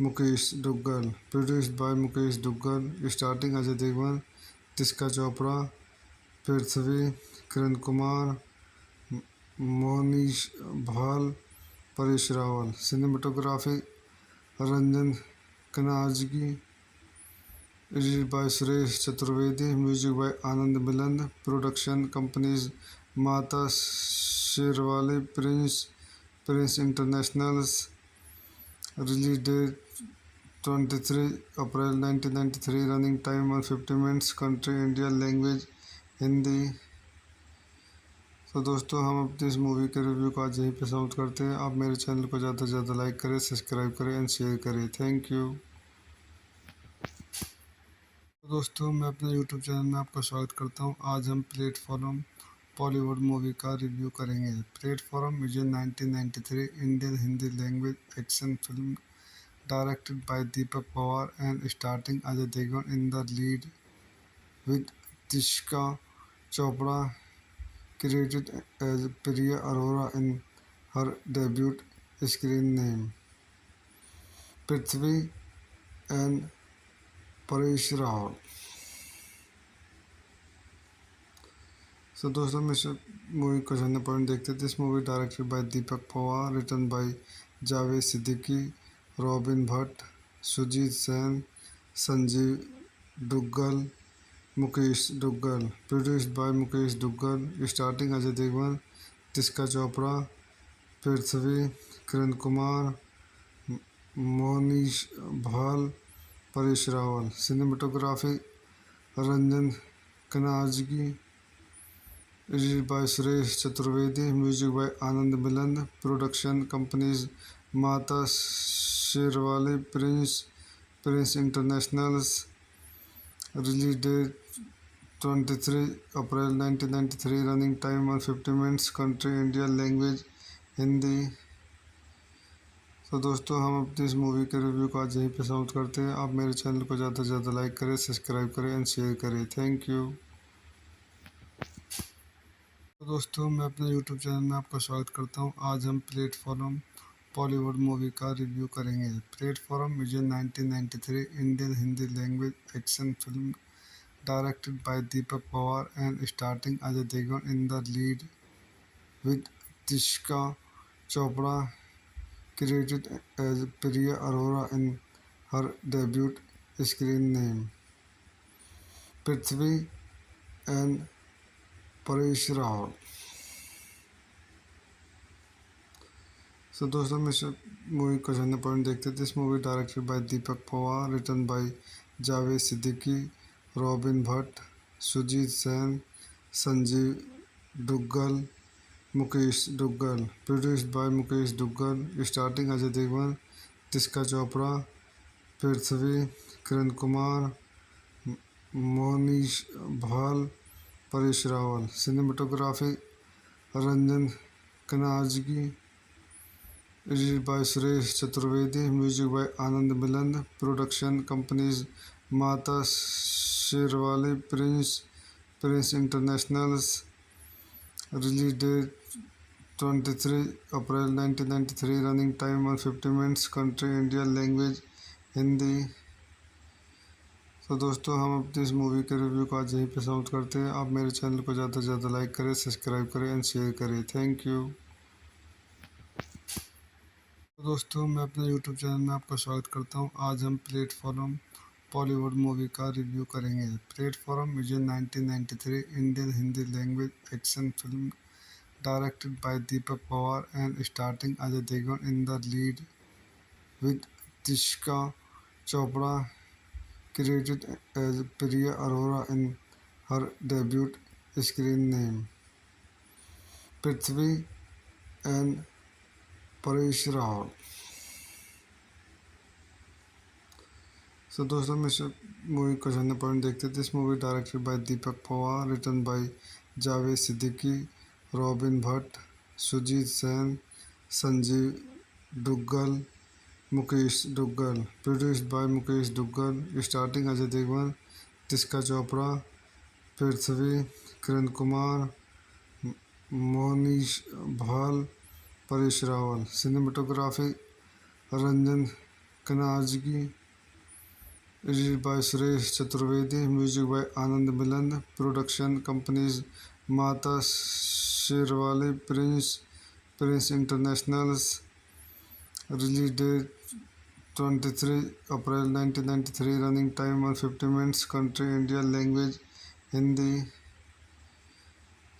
Mukesh Duggal. Produced by Mukesh Duggal. Starting Ajay Devgan, Tisca Chopra, Prithvi, Kiran Kumar, Monish भाल, Paresh Rawal. Cinematography Ranjan कनाजगी, edited by Suresh Chaturvedi, music by Anand Milan, production companies Mata Sherawali Prince internationals, release date 23 April 1993, running time 150 minutes, country India, language Hindi. तो दोस्तों हम अपनी इस मूवी के रिव्यू को आज यहीं पे समाप्त करते हैं। आप मेरे चैनल को ज़्यादा से ज़्यादा लाइक करें, सब्सक्राइब करें एंड शेयर करें। Thank you. तो दोस्तों मैं अपने यूट्यूब चैनल में आपका स्वागत करता हूं। आज हम प्लेटफॉर्म बॉलीवुड मूवी का रिव्यू करेंगे। Platform is a 1993 Indian Hindi language action film directed by Deepak Pawar and starting Ajay Devgan in the lead with Tisca Chopra credited as Priya Arora in her debut screen name, Prithvi and Paresh Rahul. So दोस्तों मैं movie का जानने point देखते थे। This movie directed by Deepak Pawar, written by Javed Siddiqui, robin Bhatt, Sujit Sen, Sanjeev Duggal, Mukesh Duggal, produced by Mukesh Duggal, starting Ajay Devgn, Tisca Chopra, Prithvi, Kiran Kumar, Monish भाल, Paresh Rawal. Cinematography Ranjan कनाजगी, edited by Suresh Chaturvedi, music by Anand Milan, production companies Mata Sherawali Prince internationals, release date 23 April 1993, running time 150 minutes, country India, language Hindi. तो दोस्तों हम अपनी इस मूवी के रिव्यू को आज यहीं पे समाप्त करते हैं। आप मेरे चैनल को ज़्यादा से ज़्यादा लाइक करें, सब्सक्राइब करें एंड शेयर करें। Thank you. तो दोस्तों मैं अपने यूट्यूब चैनल में आपका स्वागत करता हूं। आज हम प्लेटफॉर्म बॉलीवुड मूवी का रिव्यू करेंगे। Platform is a 1993 Indian Hindi language action film directed by Deepak Pawar and starting Ajay Devgan in the lead with Tisca Chopra credited as Priya Arora in her debut screen name, Prithvi and Paresh Rahul. So दोस्तों मैं movie का जानने point देखते थे। This movie directed by Deepak Pawar, written by Javed Siddiqui, robin Bhatt, Sujit Sen, Sanjeev Duggal, Mukesh Duggal, produced by Mukesh Duggal, starting Ajay Devgn, Tisca Chopra, Prithvi, Kiran Kumar, Monish भाल, Paresh Rawal. Cinematography Ranjan कनाजगी, edited by Suresh Chaturvedi, music by Anand Milan, production companies Mata Sherawali Prince internationals, release date 23 April 1993, running time 150 minutes, country India, language Hindi. तो दोस्तों हम अपनी इस मूवी के रिव्यू को आज यहीं पे समाप्त करते हैं। आप मेरे चैनल को ज़्यादा से ज़्यादा लाइक करें, सब्सक्राइब करें एंड शेयर करें। Thank you. तो दोस्तों मैं अपने यूट्यूब चैनल में आपका स्वागत करता हूं। आज हम प्लेटफॉर्म बॉलीवुड मूवी का रिव्यू करेंगे। Platform is a 1993 Indian Hindi language action film directed by Deepak Pawar and starting Ajay Devgan in the lead with Tisca Chopra credited as Priya Arora in her debut screen name, Prithvi and Paresh Rahul. So दोस्तों मैं movie का जानने point देखते थे। This movie directed by Deepak Pawar, written by Javed Siddiqui, robin Bhatt, Sujit Sen, Sanjeev Duggal, Mukesh Duggal, produced by Mukesh Duggal, starting Ajay Devgn, Tisca Chopra, Prithvi, Kiran Kumar, Monish भाल, Paresh Rawal. Cinematography Ranjan कनाजगी, edited by Suresh Chaturvedi, music by Anand Milan, production companies Mata Sherawali Prince internationals, release date 23 April 1993, running time 150 minutes, country India, language Hindi.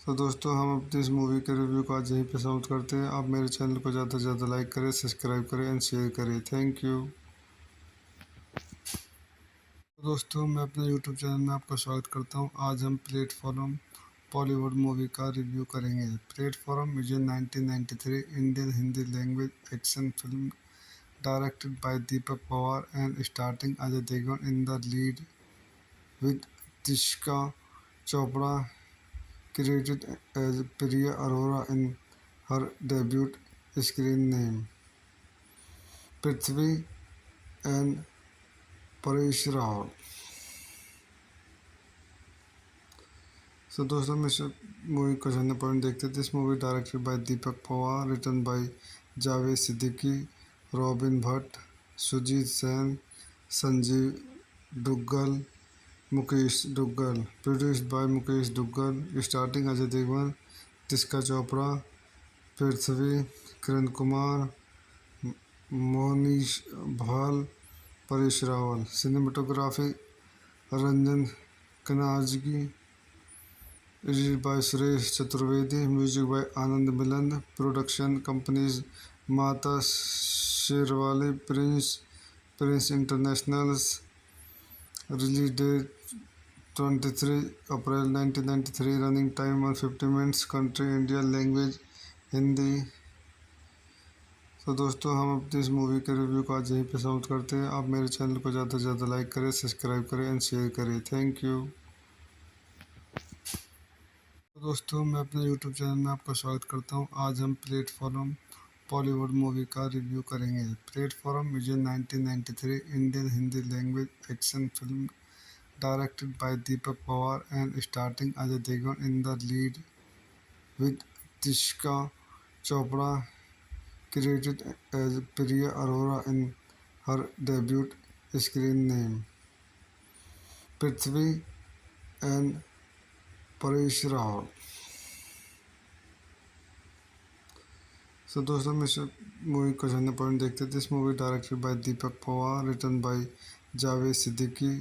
तो दोस्तों हम अपनी इस मूवी के रिव्यू को आज यहीं पे समाप्त करते हैं। आप मेरे चैनल को ज़्यादा से ज़्यादा लाइक करें, सब्सक्राइब करें एंड शेयर करें। Thank you. तो दोस्तों मैं अपने यूट्यूब चैनल में आपका स्वागत करता हूं। आज हम प्लेटफॉर्म बॉलीवुड मूवी का रिव्यू करेंगे। Platform is a 1993 Indian Hindi language action film directed by Deepak Pawar and starring Ajay Devgn in the lead with Tishka Chopra credited as Priya Arora in her debut screen name, Prithvi and Paresh Rawal. So दोस्तों मैं movie का general point देखते थे। This movie directed by Deepak Pawar, written by Javed Siddiqui, robin Bhatt, Sujit Sen, Sanjeev Duggal, Mukesh Duggal, produced by Mukesh Duggal, starting Ajay Devgan, Tisca Chopra, Prithvi, Kiran Kumar, Monish भाल, Paresh Rawal. Cinematography Ranjan कनाजगी, edited by Suresh Chaturvedi, music by Anand Milan, production companies Mata Sherawali Prince internationals. Release date 23 April 1993, running time 150 minutes, country India, language Hindi. तो दोस्तों हम अपनी इस movie के review को आज यहीं पे समाप्त करते हैं। आप मेरे चैनल को ज़्यादा से ज़्यादा लाइक करें, सब्सक्राइब करें एंड शेयर करें। Thank you. तो दोस्तों मैं अपने यूट्यूब चैनल में आपका स्वागत करता हूं। आज हम प्लेटफॉर्म बॉलीवुड मूवी का रिव्यू करेंगे। Platform is a 1993 Indian Hindi language action film directed by Deepak Pawar and starting Ajay Devgan in the lead with Tisca Chopra credited as Priya Arora in her debut screen name, Prithvi and Paresh Rawal. So दोस्तों मैं movie का general point देखते थे। This movie directed by Deepak Pawar, written by Javed Siddiqui,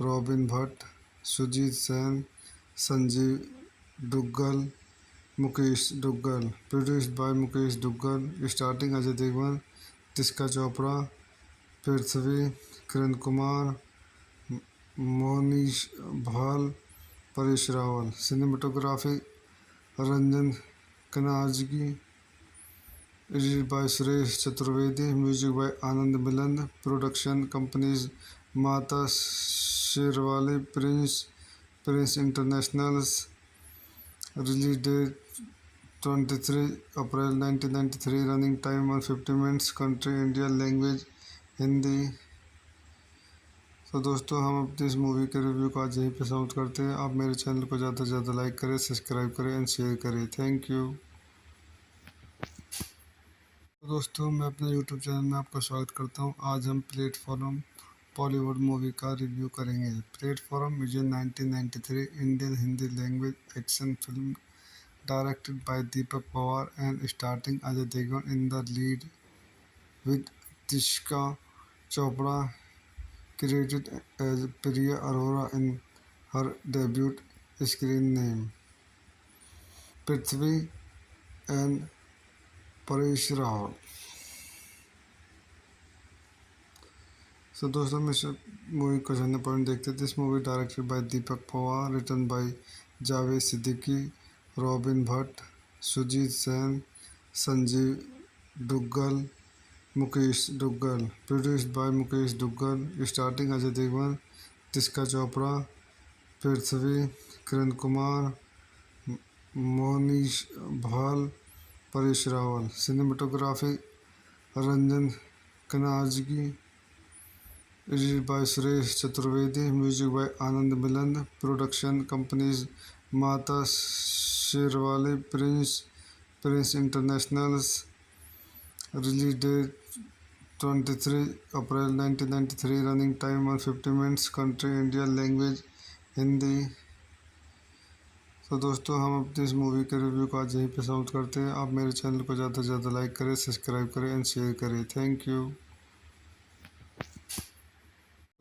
robin Bhatt, Sujit Sen, Sanjeev Duggal, Mukesh Duggal, produced by Mukesh Duggal, starting Ajay Devgan, Tisca Chopra, Prithvi, Kiran Kumar, Monish भाल, Paresh Rawal. Cinematography Ranjan कनाजगी, edited by Suresh Chaturvedi, music by Anand Milan, production companies Mata Sherawali Prince internationals. Release date 23 April 1993, running time 150 minutes, country India, language Hindi. तो दोस्तों हम अपनी इस movie के review को आज यहीं पे समाप्त करते हैं। आप मेरे चैनल को ज़्यादा से ज़्यादा लाइक करें, सब्सक्राइब करें एंड शेयर करें। Thank you. तो दोस्तों मैं अपने यूट्यूब चैनल में आपका स्वागत करता हूं। आज हम प्लेटफॉर्म बॉलीवुड मूवी का रिव्यू करेंगे। Platform is a 1993 Indian Hindi language action film directed by Deepak Pawar and starting Ajay Devgan in the lead with Tisca Chopra credited as Priya Arora in her debut screen name, Prithvi and Paresh Rawal. So दोस्तों मैं movie का general point देखते थे। This movie directed by Deepak Pawar, written by Javed Siddiqui, robin Bhatt, Sujit Sen, Sanjeev Duggal, Mukesh Duggal, produced by Mukesh Duggal, starting Ajay Devgan, Tisca Chopra, Prithvi, Kiran Kumar, Monish भाल, Paresh Rawal. Cinematography Ranjan कनाजगी, edited by Suresh Chaturvedi, music by Anand Milan, production companies Mata Sherawali Prince internationals. Release date 23 April 1993, running time 150 minutes, country India, language Hindi. तो दोस्तों हम अपनी इस movie के review को आज यहीं पे समाप्त करते हैं। आप मेरे चैनल को ज़्यादा से ज़्यादा लाइक करें, सब्सक्राइब करें एंड शेयर करें। Thank you.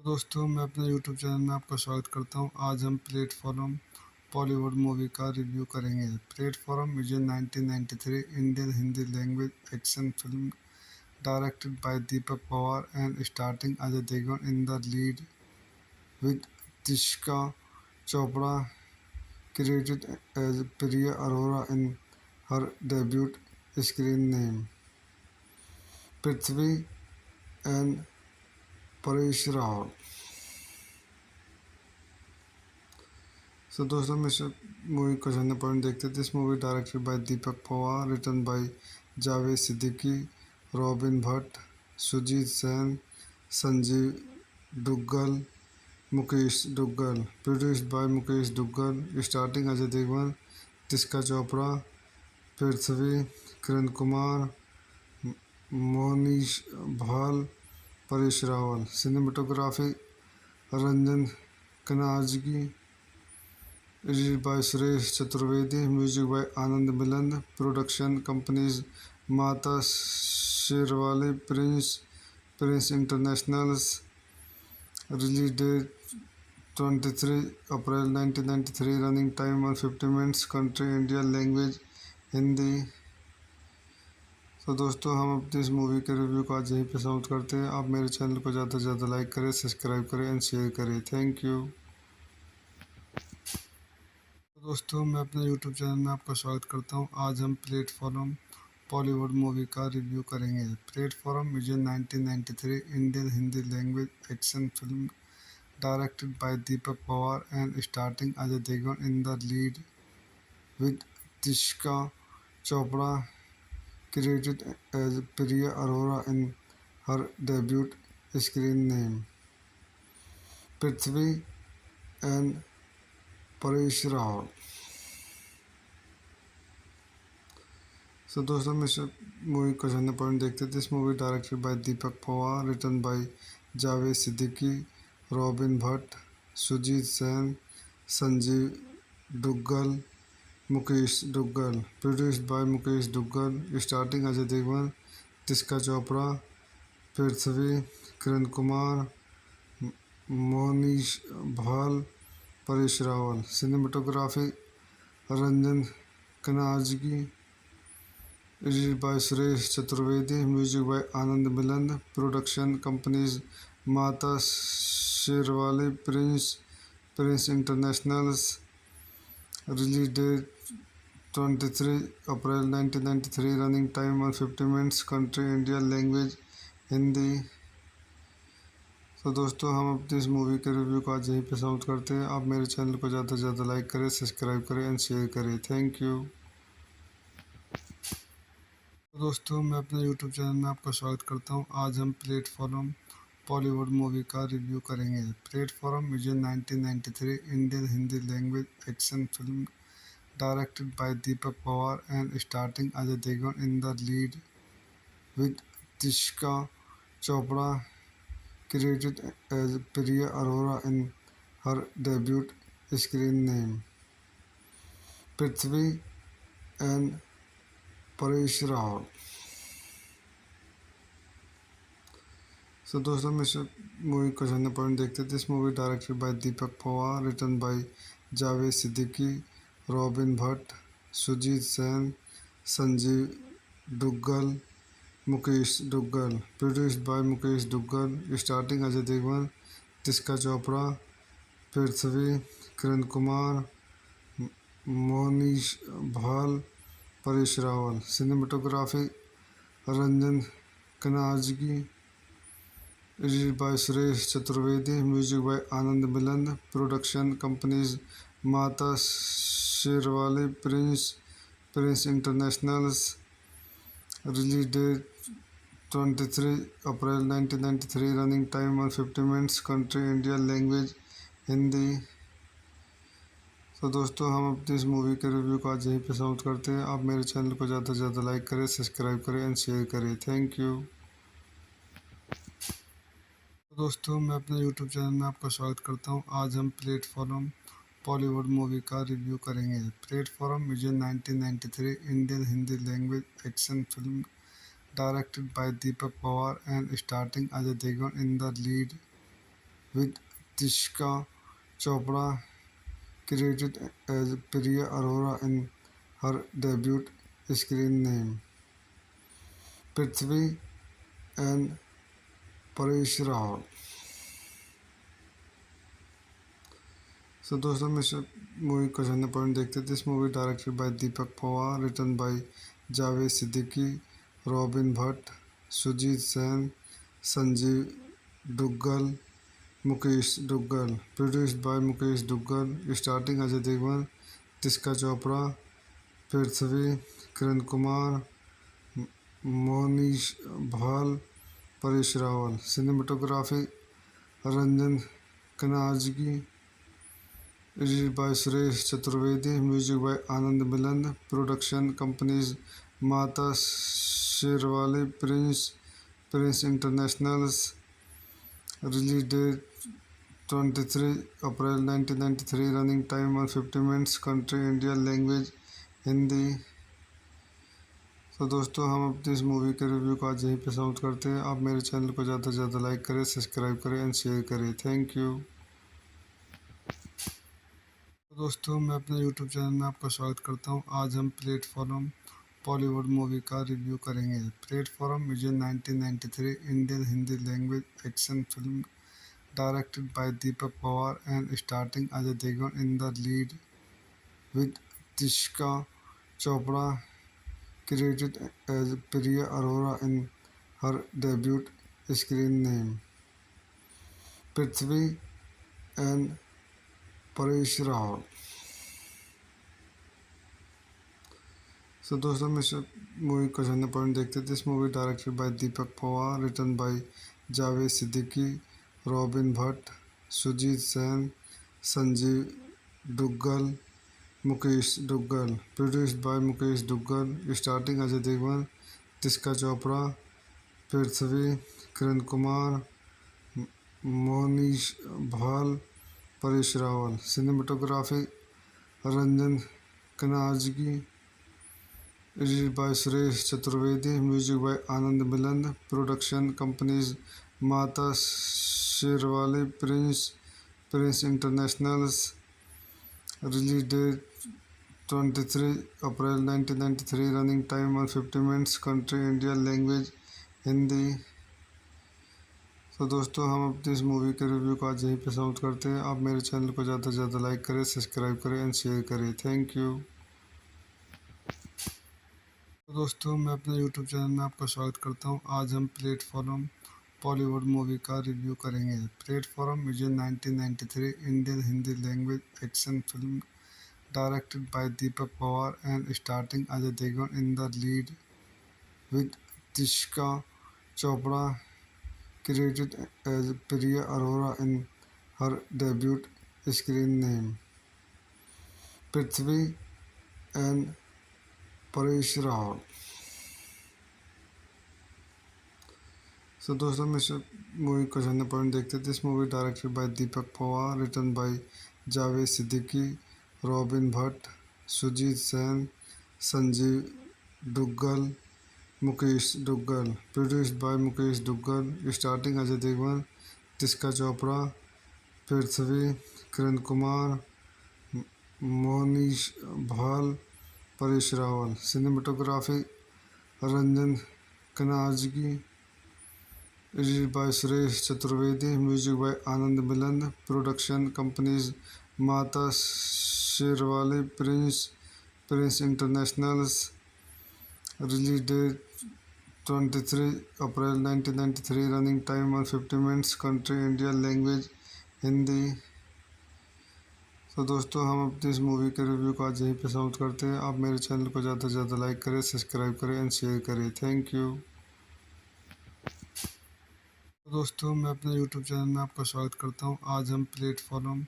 तो दोस्तों मैं अपने यूट्यूब चैनल में आपका स्वागत करता हूं। आज हम प्लेटफॉर्म बॉलीवुड मूवी का रिव्यू करेंगे। Platform is a 1993 Indian Hindi language action film directed by Deepak Pawar and starting Ajay Devgan in the lead with Tisca Chopra credited as Priya Arora in her debut screen name. Prithvi and Paresh Rahul. So दोस्तों में से movie को जानने point देखते हैं। This movie directed by Deepak Pawar, written by Javed Siddiqui, robin Bhatt, Sujit Sen, Sanjeev Duggal, Mukesh Duggal, produced by Mukesh Duggal, starting Ajay Devgan, Tisca Chopra, Prithvi, Kiran Kumar, Monish भाल, Paresh Rawal. Cinematography Ranjan कनाजगी, edited by Suresh Chaturvedi, music by Anand Milan, production companies Mata Sherawali Prince internationals, release date 23 April 1993, running time 150 minutes, country India, language Hindi. तो दोस्तों हम अपनी इस मूवी के रिव्यू को आज यहीं पे समाप्त करते हैं। आप मेरे चैनल को ज़्यादा से ज़्यादा लाइक करें, सब्सक्राइब करें एंड शेयर करें। Thank you. तो दोस्तों मैं अपने यूट्यूब चैनल में आपका स्वागत करता हूं। आज हम प्लेटफॉर्म बॉलीवुड मूवी का रिव्यू करेंगे। Platform is a 1993 Indian Hindi language action film directed by Deepak Pawar and starting Ajay Devgan in the lead with Tisca Chopra credited as Priya Arora in her debut screen name. Prithvi and Paresh Rahul. So दोस्तों में से movie को जानने point देखते हैं। This movie directed by Deepak Pawar, written by Javed Siddiqui, robin Bhatt, Sujit Sen, Sanjeev Duggal, Mukesh Duggal, produced by Mukesh Duggal, starting Ajay Devgan, Tisca Chopra, Prithvi, Kiran Kumar, Monish भाल, Paresh Rawal. Cinematography Ranjan कनाजगी, edited by Suresh Chaturvedi, music by Anand Milan, production companies Mata Sherawali Prince internationals, release date 23 April 1993, running time 150 minutes, country India, language Hindi. तो दोस्तों हम अपनी इस मूवी के रिव्यू को आज यहीं पे समाप्त करते हैं। आप मेरे चैनल को ज़्यादा से ज़्यादा लाइक करें, सब्सक्राइब करें एंड शेयर करें। Thank you. तो दोस्तों मैं अपने यूट्यूब चैनल में आपका स्वागत करता हूं। आज हम प्लेटफॉर्म बॉलीवुड मूवी का रिव्यू करेंगे। Platform is a 1993 Indian Hindi language action film directed by Deepak Pawar and starting Ajay Devgan in the lead with Tisca Chopra credited as Priya Arora in her debut screen name. Prithvi and Paresh Rahul. So दोस्तों में से movie को जानने point देखते हैं। This movie directed by Deepak Pawar, written by Javed Siddiqui, robin Bhatt, Sujit Sen, Sanjeev Duggal, Mukesh Duggal, produced by Mukesh Duggal, starting Ajay Devgan, Tisca Chopra, Prithvi, Kiran Kumar, Monish भाल, Paresh Rawal. Cinematography Ranjan कनाजगी, edited by Suresh Chaturvedi, music by Anand Milan, production companies Mata Sherawali Prince internationals, release date 23 April 1993, running time 150 minutes, country India, language Hindi. तो दोस्तों हम अपनी इस मूवी के रिव्यू को आज यहीं पे समाप्त करते हैं। आप मेरे चैनल को ज़्यादा से ज़्यादा लाइक करें, सब्सक्राइब करें एंड शेयर करें। Thank you. तो दोस्तों मैं अपने यूट्यूब चैनल में आपका स्वागत करता हूं। आज हम प्लेटफॉर्म बॉलीवुड मूवी का रिव्यू करेंगे। Platform is a 1993 Indian Hindi language action film directed by Deepak Pawar and starting Ajay Devgan in the lead with Tishka Chopra credited as Priya Arora in her debut screen name. Prithvi and Paresh Rawal. So दोस्तों में से movie का general point देखते थे. This movie directed by Deepak Pawar, written by Javed Siddiqui, robin Bhatt, Sujit Sen, Sanjeev Duggal, Mukesh Duggal. Produced by Mukesh Duggal. Starting Ajay Devgan, Tisca Chopra, Prithvi, Kiran Kumar, Monish भाल, Paresh Rawal. Cinematography Ranjan Kanajgi. Edited by Suresh Chaturvedi. Music by Anand Milan. Production companies Mata Sherwali, Prince Internationals. Release date 23 April 1993. Running time 150 minutes. Country India. Language Hindi. तो दोस्तों हम अपनी इस movie के review को आज यहीं पे समाप्त करते हैं. आप मेरे चैनल को ज़्यादा से ज़्यादा लाइक करें, सब्सक्राइब करें एंड शेयर करें. Thank you. दोस्तों मैं अपने YouTube चैनल में आपका स्वागत करता हूं. आज हम प्लेटफॉर्म बॉलीवुड मूवी का रिव्यू करेंगे. Platform is a 1993 Indian Hindi language action film directed by Deepak Pawar and starting Ajay Devgan in the lead with Tisca Chopra credited as Priya Arora in her debut screen name. Prithvi and Paresh Rawal. So दोस्तों में से movie का general point देखते थे. This movie directed by Deepak Pawar, written by Javed Siddiqui, robin Bhatt, Sujit Sen, Sanjeev Duggal, Mukesh Duggal. Produced by Mukesh Duggal. Starting Ajay Devgan, Tisca Chopra, Prithvi, Kiran Kumar, Monish भाल, Paresh Rawal. Cinematography Ranjan Kanajgi. Edited by Suresh Chaturvedi. Music by Anand Milan. Production companies Mata Sherwali, Prince Internationals. Release date 23 April 1993. Running time 150 minutes. Country India. Language Hindi. तो दोस्तों हम अपनी इस movie के review को आज यहीं पे समाप्त करते हैं. आप मेरे चैनल को ज़्यादा से ज़्यादा लाइक करें, सब्सक्राइब करें एंड शेयर करें. Thank you. दोस्तों मैं अपने YouTube चैनल में आपका स्वागत करता हूं. आज हम प्लेटफॉर्म बॉलीवुड मूवी का रिव्यू करेंगे. Platform is a 1993 Indian Hindi language action film directed by Deepak Pawar and starting Ajay Devgan in the lead with Tisca Chopra credited as Priya Arora in her debut screen name. Prithvi and Paresh Rawal. So दोस्तों में से movie का general point देखते थे. This movie directed by Deepak Pawar, written by Javed Siddiqui, robin Bhatt, Sujit Sen, Sanjeev Duggal, Mukesh Duggal. Produced by Mukesh Duggal. Starting Ajay Devgan, Tisca Chopra, Prithvi, Kiran Kumar, Monish भाल, Paresh Rawal. Cinematography Ranjan Kanajgi. Edited by Suresh Chaturvedi. Music by Anand Milan. Production companies Mata Sherwali, Prince Internationals. Release date 23 April 1993. Running time 150 minutes. Country India. Language Hindi. तो दोस्तों हम अपनी इस movie के review को आज यहीं पे समाप्त करते हैं. आप मेरे चैनल को ज़्यादा से ज़्यादा लाइक करें, सब्सक्राइब करें एंड शेयर करें. Thank you. दोस्तों मैं अपने YouTube चैनल में आपका स्वागत करता हूं. आज हम प्लेटफॉर्म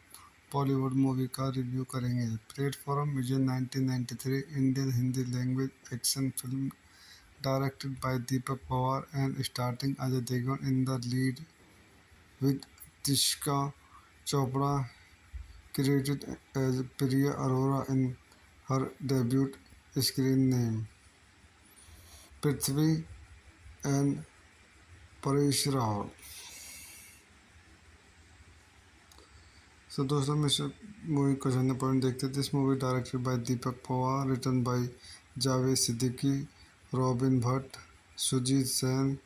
बॉलीवुड मूवी का रिव्यू करेंगे. Platform is a 1993 Indian Hindi language action film directed by Deepak Pawar and starting Ajay Devgan in the lead with Tisca Chopra credited as Priya Arora in her debut screen name. Prithvi and Paresh Rawal. So दोस्तों हम इस movie का general point देखते थे। This movie directed by Deepak Pawar, written by Javed Siddiqui, robin Bhatt, Sujit Sen,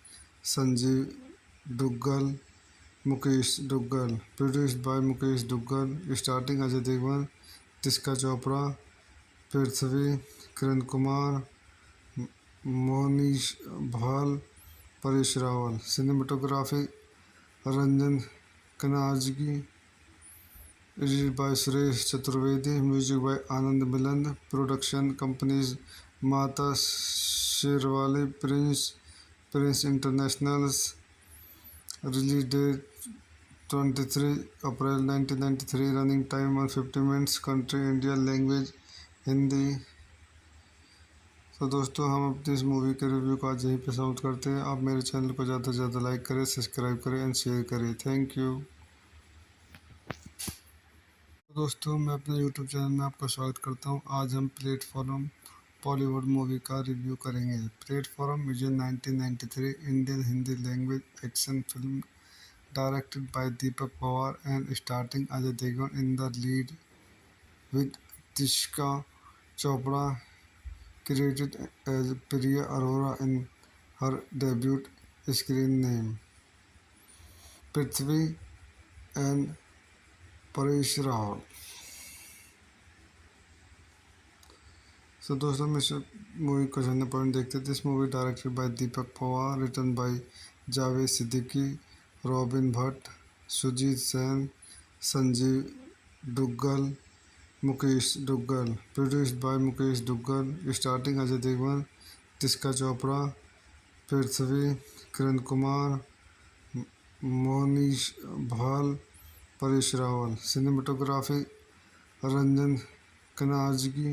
Sanjeev Duggal, Mukesh Duggal, produced by Mukesh Duggal, starting Ajay Devgan, Tisca Chopra, Prithvi, Kiran Kumar, Monish भाल, Paresh Rawal. Cinematography Ranjan कनाजगी, edited by Suresh Chaturvedi, music by Anand Milan, production companies Mata Sherawali Prince internationals, release date 23 April 1993, running time 150 minutes, country India, language Hindi. तो दोस्तों हम अपनी इस movie के review को आज यहीं पे समाप्त करते हैं। आप मेरे चैनल को ज़्यादा से ज़्यादा लाइक करें, सब्सक्राइब करें एंड शेयर करें। Thank you. दोस्तों मैं अपने यूट्यूब चैनल में आपका स्वागत करता हूं। आज हम प्लेटफॉर्म बॉलीवुड मूवी का रिव्यू करेंगे। Platform is a 1993 Indian Hindi language action film directed by Deepak Pawar and starting Ajay Devgan in the lead with Tisca Chopra, credited as Priya Arora in her debut screen name, Prithvi and Paresh Rawal. So दोस्तों हम इस मूवी का जनरल पॉइंट देखते थे। This movie directed by Deepak Pawar, written by Javed Siddiqui, robin Bhatt, Sujit Sen, Sanjeev Duggal, Mukesh Duggal, produced by Mukesh Duggal, starting Ajay Devgan, Tisca Chopra, Prithvi, Kiran Kumar, Monish भाल, Paresh Rawal. Cinematography Ranjan कनाजगी,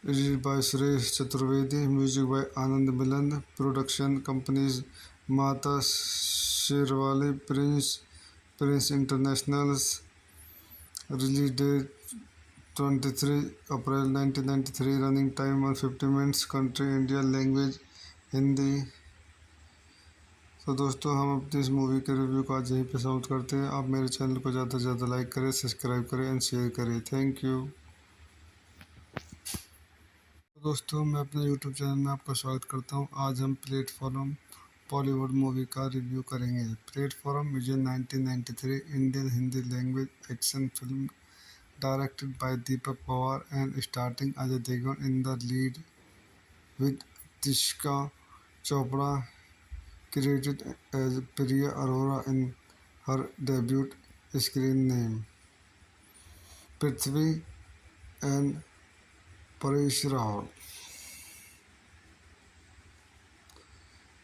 edited by Suresh Chaturvedi, music by Anand Milan, production companies Mata Sherawali Prince internationals, release date 23 April 1993, running time 150 minutes, country India, language Hindi. तो दोस्तों हम अपनी इस movie के review को आज यहीं पे समाप्त करते हैं। आप मेरे चैनल को ज़्यादा से ज़्यादा लाइक करें, सब्सक्राइब करें एंड शेयर करें। Thank you. दोस्तों मैं अपने यूट्यूब चैनल में आपका स्वागत करता हूं। आज हम प्लेटफॉर्म बॉलीवुड मूवी का रिव्यू करेंगे। Platform is a 1993 Indian Hindi language action film directed by Deepak Pawar and starting Ajay Devgan in the lead with Tisca Chopra, credited as Priya Arora in her debut screen name, Prithvi and Paresh Rawal.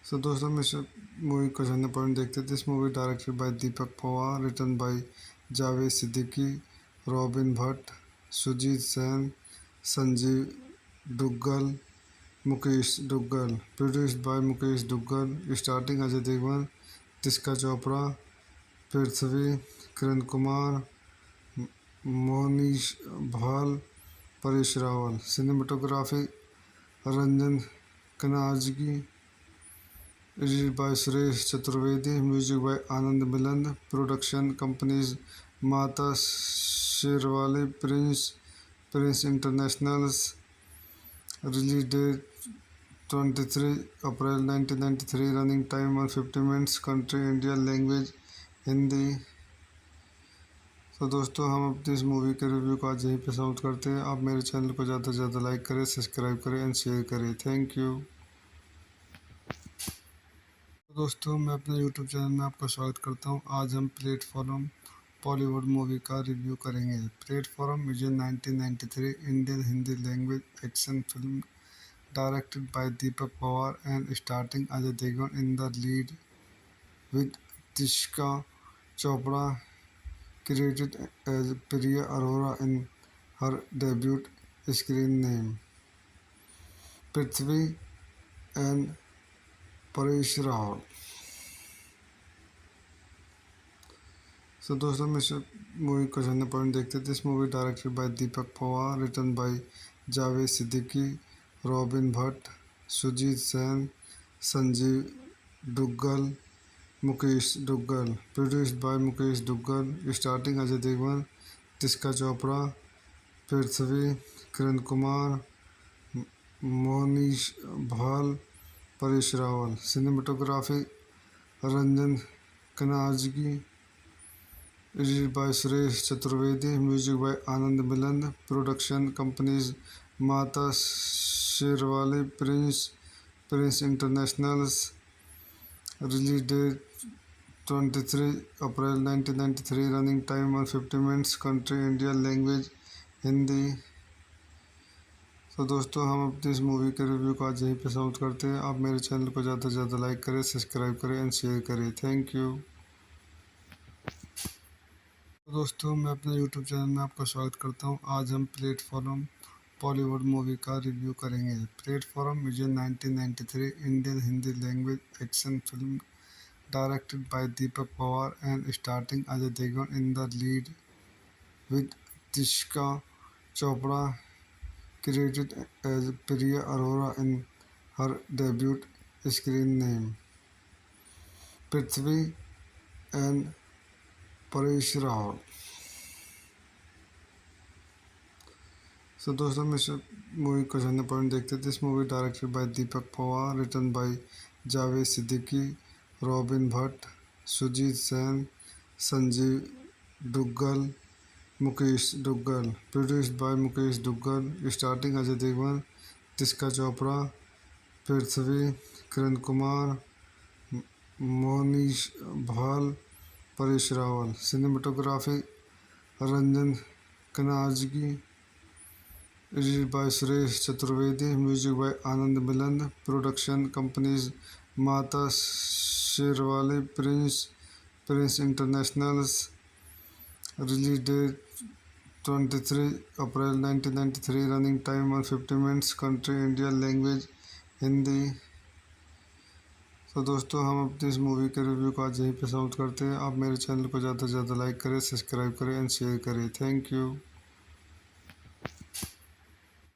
So दोस्तों हम इस मूवी का जनरल पॉइंट देखते थे। This movie directed by Deepak Pawar, written by Javed Siddiqui, robin Bhatt, Sujit Sen, Sanjeev Duggal, Mukesh Duggal, produced by Mukesh Duggal, starting Ajay Devgan, Tisca Chopra, Prithvi, Kiran Kumar, Monish भाल, Paresh Rawal. Cinematography Ranjan कनाजगी, edited by Suresh Chaturvedi, music by Anand Milan, production companies Mata Sherawali Prince internationals, release date 23 April 1993, running time 150 minutes, country India, language Hindi. तो दोस्तों हम अपनी इस movie के review को आज यहीं पे समाप्त करते हैं। आप मेरे चैनल को ज़्यादा से ज़्यादा लाइक करें, सब्सक्राइब करें एंड शेयर करें। Thank you. दोस्तों मैं अपने यूट्यूब चैनल में आपका स्वागत करता हूं। आज हम प्लेटफॉर्म बॉलीवुड मूवी का रिव्यू करेंगे। Platform is a 1993 Indian Hindi language action film directed by Deepak Pawar and starting Ajay Devgan in the lead with Tisca Chopra, credited as Priya Arora in her debut screen name, Prithvi and Paresh Rawal. So दोस्तों हम इस मूवी का जनरल पॉइंट देखते थे। This movie directed by Deepak Pawar, written by Javed Siddiqui, robin Bhatt, Sujit Sen, Sanjeev Duggal, Mukesh Duggal, produced by Mukesh Duggal, starting Ajay Devgan, Tisca Chopra, Prithvi, Kiran Kumar, Monish भाल, Paresh Rawal. Cinematography Ranjan कनाजगी, edited by Suresh Chaturvedi, music by Anand Milan, production companies Mata Sherawali Prince internationals. Release date 23 April 1993, running time 150 minutes, country India, language Hindi. तो दोस्तों हम अपनी इस movie के review को आज यहीं पे समाप्त करते हैं। आप मेरे चैनल को ज़्यादा से ज़्यादा लाइक करें, सब्सक्राइब करें एंड शेयर करें। Thank you. तो दोस्तों मैं अपने यूट्यूब चैनल में आपका स्वागत करता हूं। आज हम प्लेटफॉर्म बॉलीवुड मूवी का रिव्यू करेंगे। Platform is a 1993 Indian Hindi language action film directed by Deepak Pawar and starting Ajay Devgan in the lead with Tisca Chopra credited as Priya Arora in her debut screen name, Prithvi and Paresh Rawal। So दोस्तों हम इस मूवी को जानने point देखते थे। This movie directed by Deepak Pawar, written by Javed Siddiqui, robin Bhatt, Sujit Sen, Sanjeev Duggal, Mukesh Duggal, produced by Mukesh Duggal, starting Ajay Devgan, Tisca Chopra, Prithvi, Kiran Kumar, Monish भाल, Paresh Rawal. Cinematography Ranjan कनाजगी, edited by Suresh Chaturvedi, music by Anand Milan, production companies Mata Sherawali Prince internationals. Release date 23 April 1993, running time 150 minutes, country India, language Hindi. तो दोस्तों हम अपनी इस मूवी के रिव्यू को आज यहीं पे समाप्त करते हैं। आप मेरे चैनल को ज़्यादा से ज़्यादा लाइक करें, सब्सक्राइब करें एंड शेयर करें। Thank you.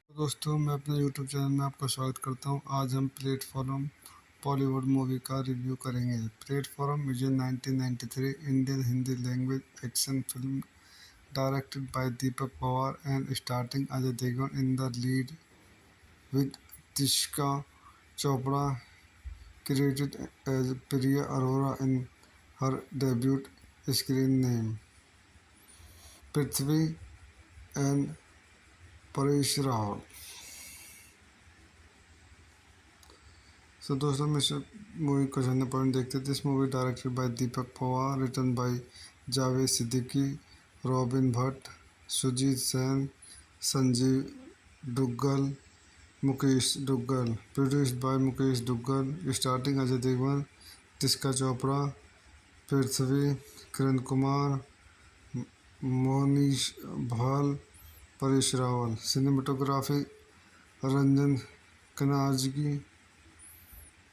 तो दोस्तों मैं अपने यूट्यूब चैनल में आपका स्वागत करता हूं। आज हम प्लेटफॉर्म बॉलीवुड मूवी का रिव्यू करेंगे। Platform is a 1993 Indian Hindi language action film directed by Deepak Pawar and starting Ajay Devgan in the lead with Tisca Chopra credited as Priya Arora in her debut screen name, Prithvi and Paresh Rawal। So दोस्तों हम इस मूवी को जानने point देखते थे। This movie directed by Deepak Pawar, written by Javed Siddiqui, robin Bhatt, Sujit Sen, Sanjeev Duggal, Mukesh Duggal, produced by Mukesh Duggal, starting Ajay Devgan, Tisca Chopra, Prithvi, Kiran Kumar, Monish भाल, Paresh Rawal. Cinematography Ranjan कनाजगी,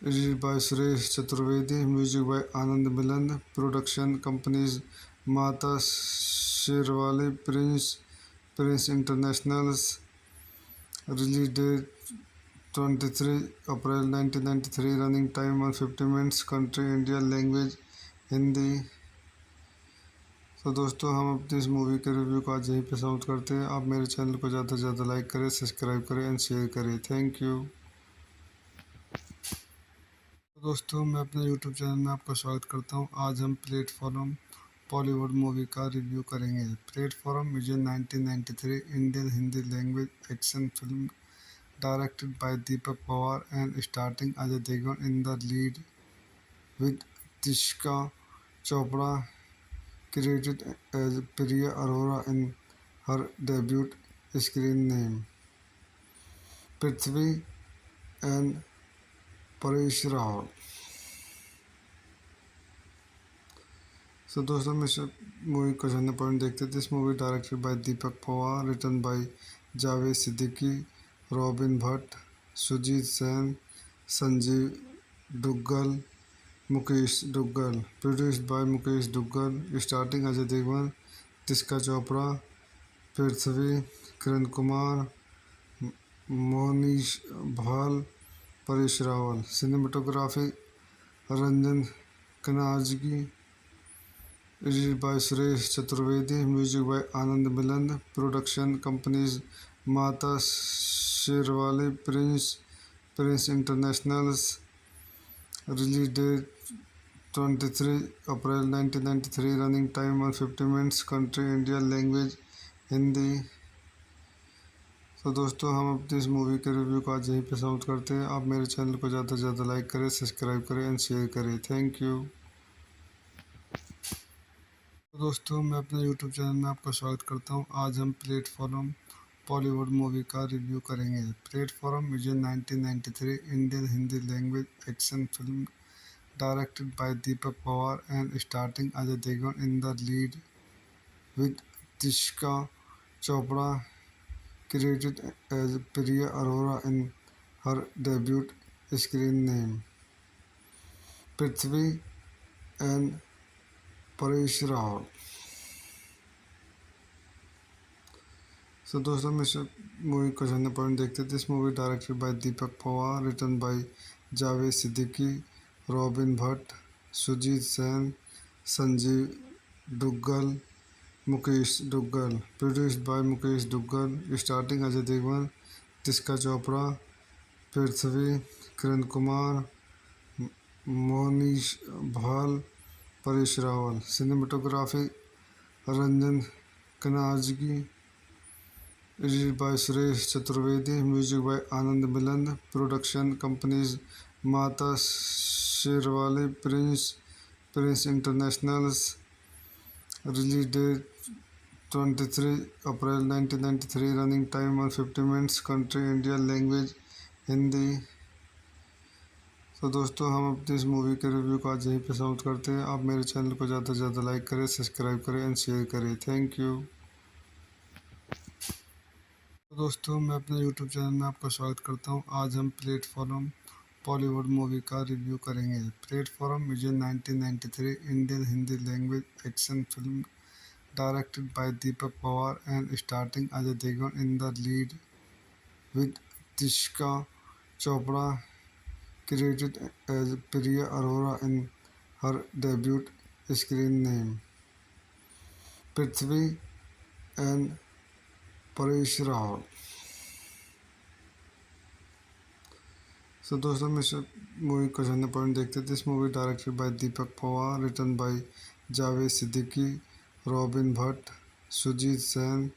edited by Suresh Chaturvedi, music by Anand Milan, production companies Mata Sherawali Prince internationals. Release date 23 April 1993, running time 150 minutes, country India, language Hindi. तो दोस्तों हम अपनी इस मूवी के रिव्यू को आज यहीं पे समाप्त करते हैं। आप मेरे चैनल को ज़्यादा से ज़्यादा लाइक करें, सब्सक्राइब करें एंड शेयर करें। Thank you. तो दोस्तों मैं अपने यूट्यूब चैनल में आपका स्वागत करता हूं। आज हम प्लेटफॉर्म बॉलीवुड मूवी का रिव्यू करेंगे। Platform is a 1993 Indian Hindi language action film directed by Deepak Pawar and starting Ajay Devgan in the lead with Tisca Chopra credited as Priya Arora in her debut screen name, Prithvi and Paresh Rawal। So दोस्तों हम इस मूवी को जानने point देखते थे। This movie directed by Deepak Pawar, written by Javed Siddiqui, robin Bhatt, Sujit Sen, Sanjeev Duggal, Mukesh Duggal, produced by Mukesh Duggal, starting Ajay Devgan, Tisca Chopra, Prithvi, Kiran Kumar, Monish भाल, Paresh Rawal. Cinematography Ranjan कनाजगी, edited by Suresh Chaturvedi, music by Anand Milan, production companies Mata Sherawali Prince internationals, release date 23 April 1993, running time 150 minutes, country India, language Hindi. तो दोस्तों हम अपनी इस मूवी के रिव्यू को आज यहीं पे समाप्त करते हैं। आप मेरे चैनल को ज़्यादा से ज़्यादा लाइक करें, सब्सक्राइब करें एंड शेयर करें। Thank you. तो दोस्तों मैं अपने यूट्यूब चैनल में आपका स्वागत करता हूं। आज हम प्लेटफॉर्म बॉलीवुड मूवी का रिव्यू करेंगे। Platform is a 1993 Indian Hindi language action film directed by Deepak Pawar and starting Ajay Devgan in the lead with Tisca Chopra credited as Priya Arora in her debut screen name, Prithvi and Paresh Rawal. So दोस्तों मैं movie को जानने point देखते थे। This movie directed by Deepak Pawar, written by Javed Siddiqui, robin Bhatt, Sujit Sen, Sanjeev Duggal, Mukesh Duggal, produced by Mukesh Duggal, starting Ajay Devgn, Tisca Chopra, Prithvi, Kiran Kumar, Monish भाल, Paresh Rawal. Cinematography Ranjan कनाजगी, edited by Suresh Chaturvedi, music by Anand Milan, production companies Mata Sherawali Prince internationals, release date 23 April 1993, running time 150 minutes, country India, language Hindi. तो दोस्तों हम अपनी इस मूवी के रिव्यू को आज यहीं पे समाप्त करते हैं। आप मेरे चैनल को ज़्यादा से ज़्यादा लाइक करें, सब्सक्राइब करें एंड शेयर करें। Thank you. तो दोस्तों मैं अपने यूट्यूब चैनल में आपका स्वागत करता हूं। आज हम प्लेटफॉर्म बॉलीवुड मूवी का रिव्यू करेंगे। Platform is a 1993 Indian Hindi language action film directed by Deepak Pawar and starting Ajay Devgan in the lead with Tisca Chopra credited as Priya Arora in her debut screen name, Prithvi and Paresh Rawal. So दोस्तों मैं movie को जानने point देखते थे। This movie directed by Deepak Pawar, written by Javed Siddiqui, robin Bhatt, Sujit Sen,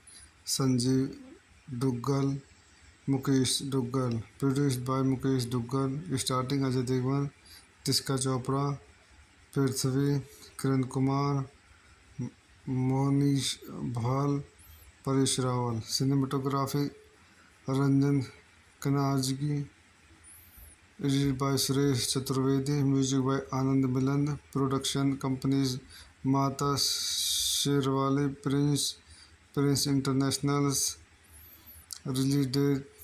Sanjeev Duggal, Mukesh Duggal, produced by Mukesh Duggal, starting Ajay Devgn, Tisca Chopra, Prithvi, Kiran Kumar, Monish भाल, Paresh Rawal. Cinematography Ranjan कनाजगी, edited by Suresh Chaturvedi, music by Anand Milan, production companies Mata Sherawali Prince internationals, release date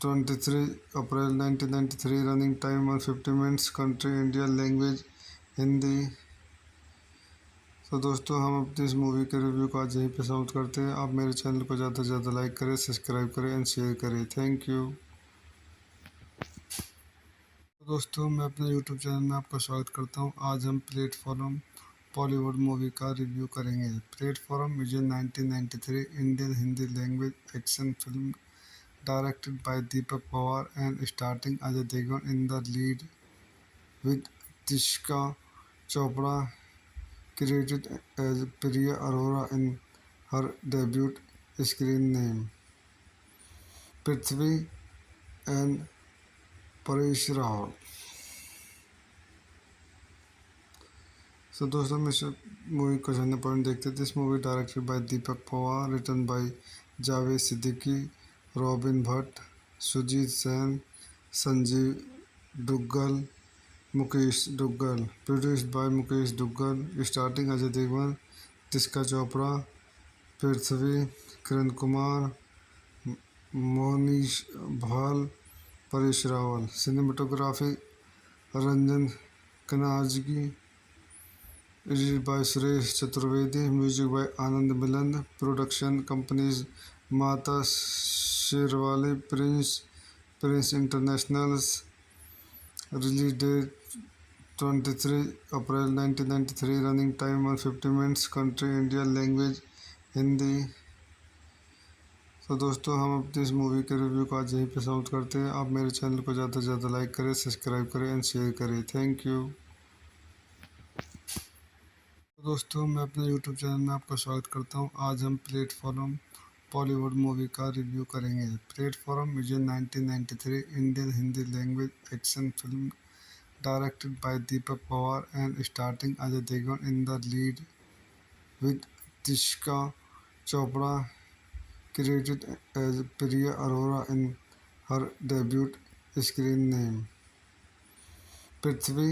23 April 1993, running time 150 minutes, country India, language Hindi. तो दोस्तों हम अपनी इस मूवी के रिव्यू को आज यहीं पे समाप्त करते हैं। आप मेरे चैनल को ज़्यादा से ज़्यादा लाइक करें, सब्सक्राइब करें एंड शेयर करें। Thank you. तो दोस्तों मैं अपने यूट्यूब चैनल में आपका स्वागत करता हूं। आज हम प्लेटफॉर्म बॉलीवुड मूवी का रिव्यू करेंगे। Platform is a 1993 Indian Hindi language action film directed by Deepak Pawar and starting Ajay Devgan in the lead with Tisca Chopra credited as Priya Arora in her debut screen name, Prithvi and Paresh Rawal. So दोस्तों मैं movie को जानने point देखते थे। This movie directed by Deepak Pawar, written by Javed Siddiqui, robin Bhatt, Sujit Sen, Sanjeev Duggal, Mukesh Duggal, produced by Mukesh Duggal, starting Ajay Devgn, Tisca Chopra, Prithvi, Kiran Kumar, Monish भाल, Paresh Rawal. Cinematography Ranjan कनाजगी, edited by Suresh Chaturvedi, music by Anand Milan, production companies Mata Sherawali Prince internationals, release date 23 April 1993, running time 150 minutes, country India, language Hindi. तो दोस्तों हम अपनी इस मूवी के रिव्यू को आज यहीं पे समाप्त करते हैं। आप मेरे चैनल को ज़्यादा से ज़्यादा लाइक करें, सब्सक्राइब करें एंड शेयर करें। Thank you. तो दोस्तों मैं अपने यूट्यूब चैनल में आपका स्वागत करता हूं। आज हम प्लेटफॉर्म बॉलीवुड मूवी का रिव्यू करेंगे। Platform is a 1993 Indian Hindi language action film directed by Deepak Pawar and starring Ajay Devgn in the lead with Tishka Chopra credited as Priya Arora in her debut screen name, Prithvi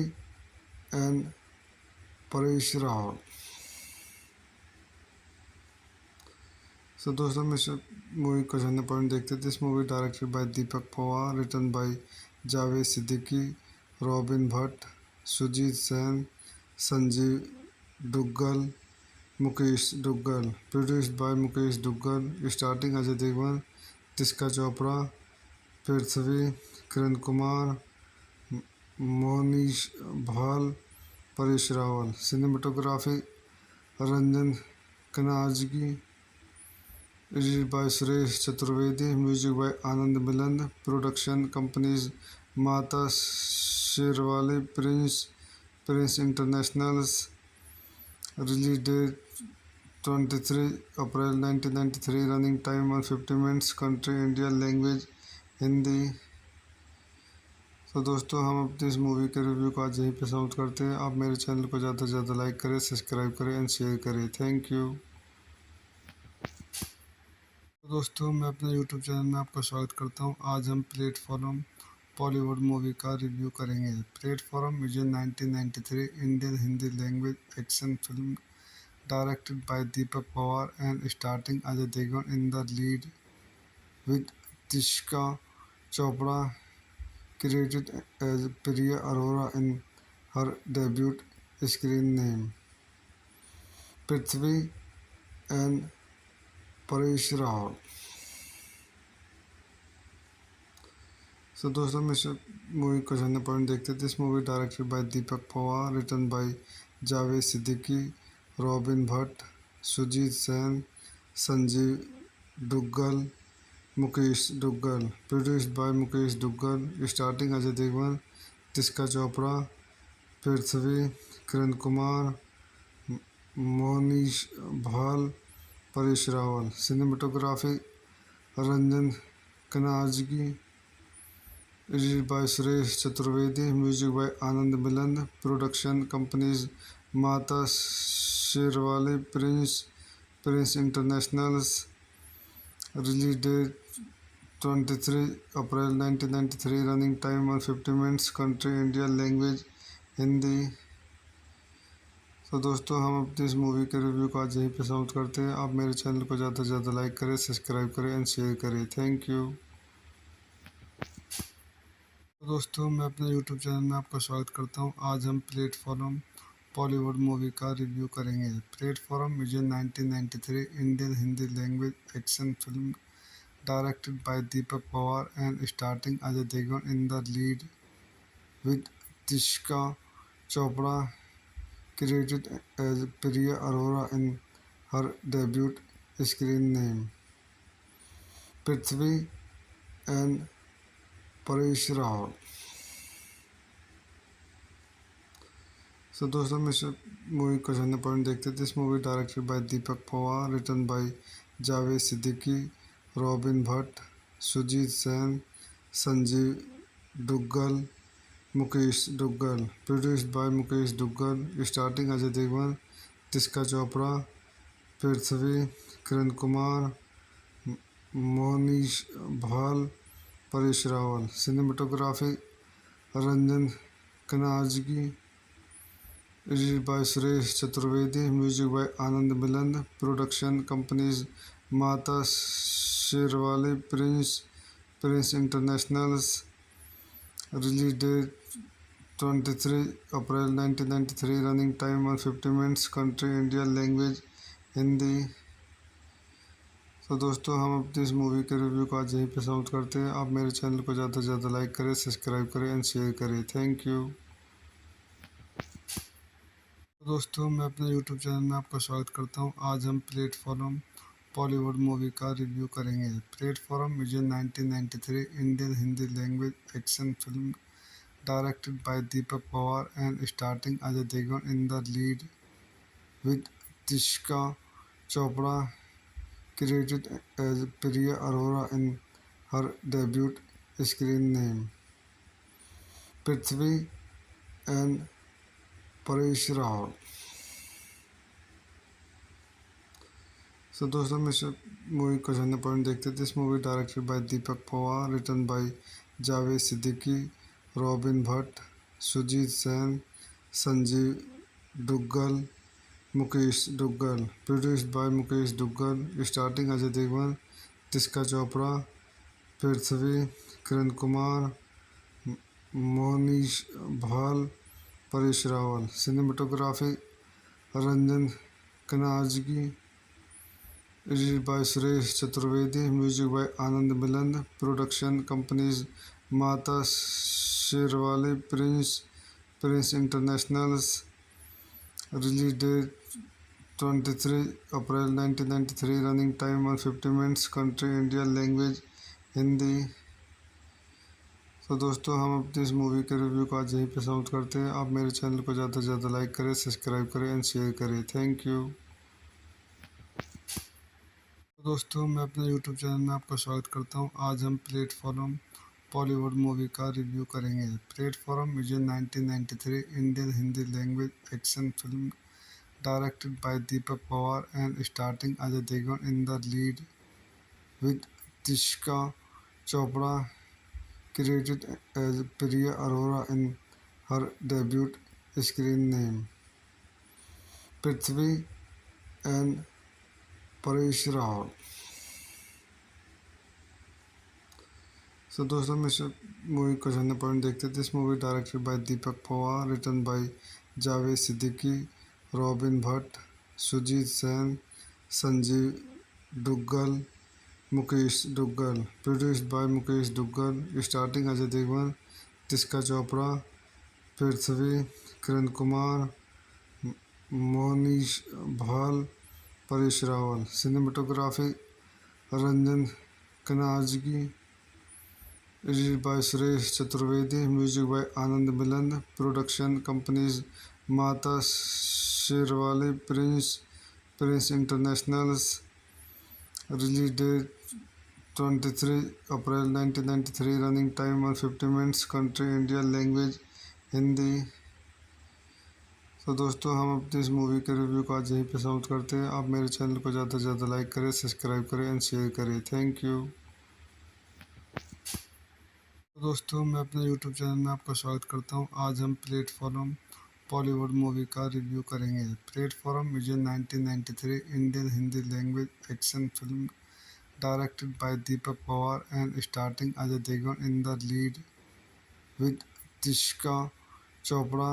and Paresh Rawal। So दोस्तों हम इस movie का जानने point देखते थे। This movie directed by Deepak Pawar, written by Javed Siddiqui, robin Bhatt, Sujit Sen, Sanjeev Duggal, Mukesh Duggal, produced by Mukesh Duggal, starting Ajay Devgan, Tisca Chopra, Prithvi, Kiran Kumar, Monish भाल, Paresh Rawal. Cinematography Ranjan कनाजगी, edited by Suresh Chaturvedi, music by Anand Milan, production companies Mata Sherawali Prince internationals. Release date 23 April 1993, running time 150 minutes, country India, language Hindi. तो दोस्तों हम अपनी इस मूवी के रिव्यू को आज यहीं पे समाप्त करते हैं। आप मेरे चैनल को ज़्यादा से ज़्यादा लाइक करें, सब्सक्राइब करें एंड शेयर करें। Thank you. तो दोस्तों मैं अपने यूट्यूब चैनल में आपका स्वागत करता हूं। आज हम प्लेटफॉर्म बॉलीवुड मूवी का रिव्यू करेंगे। Platform is a 1993 Indian Hindi language action film directed by Deepak Pawar and starting Ajay Devgan in the lead with Tishka Chopra credited as Priya Arora in her debut screen name, Prithvi and Paresh Rawal। So दोस्तों हम इस मूवी को जानने point देखते थे। This movie directed by Deepak Pawar, written by Javed Siddiqui, robin Bhatt, Sujit Sen, Sanjeev Duggal, Mukesh Duggal, produced by Mukesh Duggal, starting Ajay Devgan, Tisca Chopra, Prithvi, Kiran Kumar, Monish भाल, Paresh Rawal. Cinematography Ranjan कनाजगी, edited by Suresh Chaturvedi, music by Anand Milan, production companies Mata Sherawali Prince internationals. Release date 23 April 1993, running time 150 minutes, country India, language Hindi. तो दोस्तों हम अपनी इस मूवी के रिव्यू को आज यहीं पे समाप्त करते हैं। आप मेरे चैनल को ज़्यादा से ज़्यादा लाइक करें, सब्सक्राइब करें एंड शेयर करें। Thank you. तो दोस्तों मैं अपने यूट्यूब चैनल में आपका स्वागत करता हूं। आज हम प्लेटफॉर्म बॉलीवुड मूवी का रिव्यू करेंगे। Platform is a 1993 Indian Hindi language action film directed by Deepak Pawar and starting Ajay Devgan in the lead with Tishka Chopra credited as Priya Arora in her debut screen name, Prithvi and Paresh Rawal। So दोस्तों हम इस मूवी को जानने point देखते थे। This movie directed by Deepak Pawar, written by Javed Siddiqui, robin Bhatt, Sujit Sen, Sanjeev Duggal, Mukesh Duggal, produced by Mukesh Duggal, starting Ajay Devgan, Tisca Chopra, Prithvi, Kiran Kumar, Monish भाल, Paresh Rawal. Cinematography Ranjan कनाजगी, edited by Suresh Chaturvedi, music by Anand Milan, production companies Mata Sherawali Prince internationals. Release date 23 April 1993, running time 150 minutes, country India, language Hindi. तो दोस्तों हम अपनी इस मूवी के रिव्यू को आज यहीं पे समाप्त करते हैं। आप मेरे चैनल को ज़्यादा से ज़्यादा लाइक करें, सब्सक्राइब करें एंड शेयर करें। Thank you. तो दोस्तों मैं अपने YouTube चैनल में आपका स्वागत करता हूं। आज हम प्लेटफॉर्म बॉलीवुड मूवी का रिव्यू करेंगे। प्लेटफॉर्म मुझे 1993 Indian Hindi language action film directed by Deepak Pawar and starting Ajay Devgan in the lead with Tisca Chopra credited as Priya Arora in her debut screen name, Prithvi and Paresh Rawal. So दोस्तों मैं मूवी को जानने point देखते थे। This movie directed by Deepak Pawar, written by Javed Siddiqui, robin Bhatt, Sujit Sen, Sanjeev Duggal, Mukesh Duggal, produced by Mukesh Duggal, starting Ajay Devgan, Tisca Chopra, Prithvi, Kiran Kumar, Monish भाल, Paresh Rawal. Cinematography Ranjan कनाजगी, edited by Suresh Chaturvedi, music by Anand Milan, production companies Mata Sherawali Prince internationals, release date 23 April 1993, running time 150 minutes, country India, language Hindi. तो दोस्तों हम अपनी इस मूवी के रिव्यू को आज यहीं पे समाप्त करते हैं। आप मेरे चैनल को ज़्यादा से ज़्यादा लाइक करें, सब्सक्राइब करें एंड शेयर करें। Thank you. तो दोस्तों मैं अपने यूट्यूब चैनल में आपका स्वागत करता हूं। आज हम प्लेटफॉर्म बॉलीवुड मूवी का रिव्यू करेंगे। प्लेटफॉर्म मुझे 1993 Indian Hindi language action film directed by Deepak Pawar and starting Ajay Devgan in the lead with Tisca Chopra credited as Priya Arora in her debut screen name, Prithvi and Paresh Rawal. So दोस्तों मैं मूवी को जानने point देखते थे। This movie directed by Deepak Pawar, written by Javed Siddiqui, robin Bhatt, Sujit Sen, Sanjeev Duggal, Mukesh Duggal, produced by Mukesh Duggal, starting Ajay Devgan, Tisca Chopra, Prithvi, Kiran Kumar, Monish भाल, Paresh Rawal. Cinematography Ranjan कनाजगी, edited by Suresh Chaturvedi, music by Anand Milan, production companies Mata Sherawali Prince internationals, release date 23 April 1993, running time 150 minutes, country India, language Hindi. तो दोस्तों हम अपनी इस मूवी के रिव्यू को आज यहीं पे समाप्त करते हैं। आप मेरे चैनल को ज़्यादा से ज़्यादा लाइक करें, सब्सक्राइब करें एंड शेयर करें। Thank you. तो दोस्तों मैं अपने YouTube चैनल में आपका स्वागत करता हूं। आज हम प्लेटफॉर्म बॉलीवुड मूवी का रिव्यू करेंगे। प्लेटफॉर्म मुझे 1993 Indian Hindi language action film directed by Deepak Pawar and starting Ajay Devgan in the lead with Tisca Chopra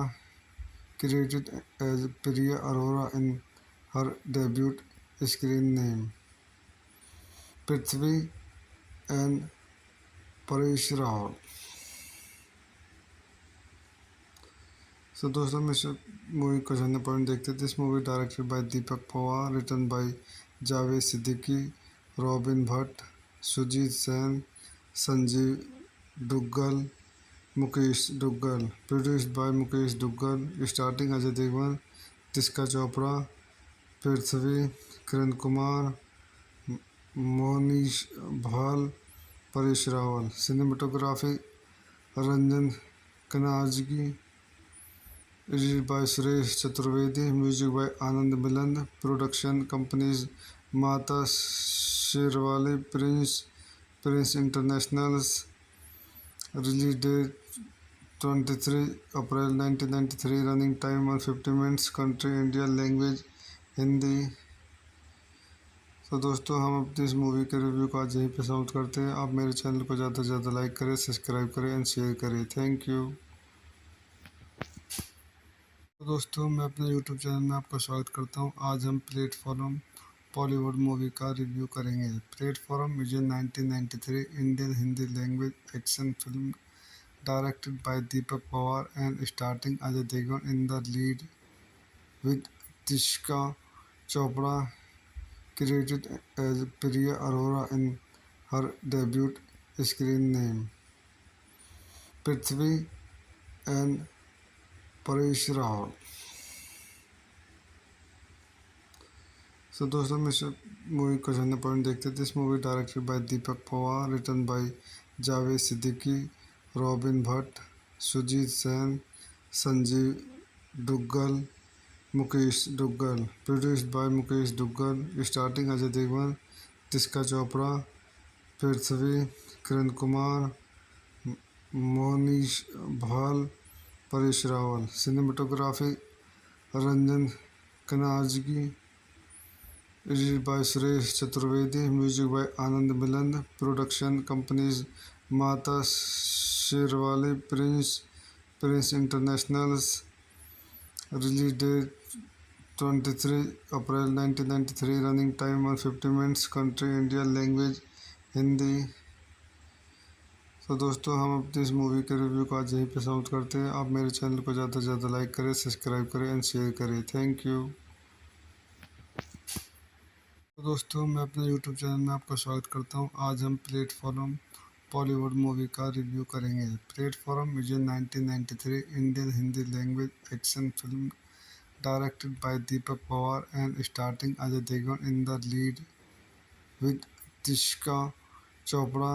credited as Priya Arora in her debut screen name, Prithvi and Paresh Rawal. So दोस्तों मैं मूवी को जानने point देखते थे। This movie directed by Deepak Pawar, written by Javed Siddiqui, robin Bhatt, Sujit Sen, Sanjeev Duggal, Mukesh Duggal, produced by Mukesh Duggal, starting Ajay Devgan, Tisca Chopra, Prithvi, Kiran Kumar, Monish भाल, Paresh Rawal. Cinematography Ranjan कनाजगी, edited by Suresh Chaturvedi, music by Anand Milan, production companies Mata Sherawali Prince internationals, release date 23 April 1993, running time 150 minutes, country India, language Hindi. तो दोस्तों हम अपनी इस मूवी के रिव्यू को आज यहीं पे समाप्त करते हैं। आप मेरे चैनल को ज़्यादा से ज़्यादा लाइक करें, सब्सक्राइब करें एंड शेयर करें। Thank you. तो दोस्तों मैं अपने YouTube चैनल में आपका स्वागत करता हूं। आज हम प्लेटफॉर्म बॉलीवुड मूवी का रिव्यू करेंगे। प्लेटफॉर्म मुझे 1993 Indian Hindi language action film directed by Deepak Pawar and starting Ajay Devgan in the lead with Tishka Chopra credited as Priya Arora in her debut screen name. Prithvi and Paresh Rawal. So दोस्तों में से movie का जानने point देखते थे. This movie directed by Deepak Pawar, written by Javed Siddiqui, Robin Bhatt, Sujit Sen, Sanjeev Duggal, Mukesh Duggal. Produced by Mukesh Duggal. Starting Ajay Devgn, Tishka Chopra, Prithvi, Kiran Kumar, Monish Bhal, Paresh Rawal. Cinematography Ranjan Kanerjee. Edited by Suresh Chaturvedi. Music by Anand Milan. Production companies Mata Sherwali, Prince Internationals. Release date 23 April 1993. Running time 150 minutes. Country India. Language Hindi. तो दोस्तों हम अपनी इस movie के review को आज यहीं पे समाप्त करते हैं. आप मेरे चैनल को ज़्यादा से ज़्यादा लाइक करें, सब्सक्राइब करें एंड शेयर करें. Thank you. तो दोस्तों मैं अपने यूट्यूब चैनल में आपका स्वागत करता हूं. आज हम प्लेटफॉर्म बॉलीवुड मूवी का रिव्यू करेंगे. Platform is a 1993 Indian Hindi language action film directed by Deepak Pawar and starting Ajay Devgan in the lead with Tisca Chopra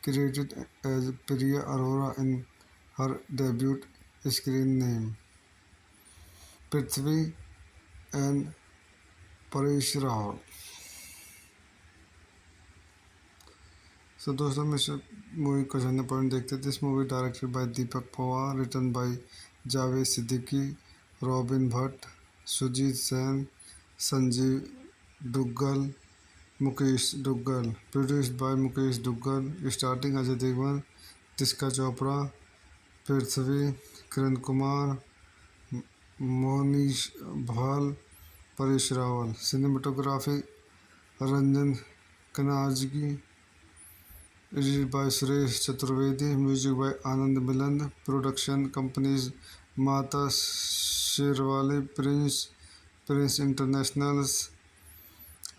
credited as Priya Arora in her debut screen name. Prithvi and Paresh Rawal. So दोस्तों में से movie का जानने point देखते थे. This movie directed by Deepak Pawar, written by Javed Siddiqui, Robin Bhatt, Sujit Sen, Sanjeev Duggal, Mukesh Duggal. Produced by Mukesh Duggal. Starting Ajay Devgn, Tishka Chopra, Prithvi, Kiran Kumar, Monish Bhal, Paresh Rawal. Cinematography Ranjan Kanerjee. Edited by Suresh Chaturvedi. Music by Anand Milan. Production companies Mata Sherwali, Prince Internationals.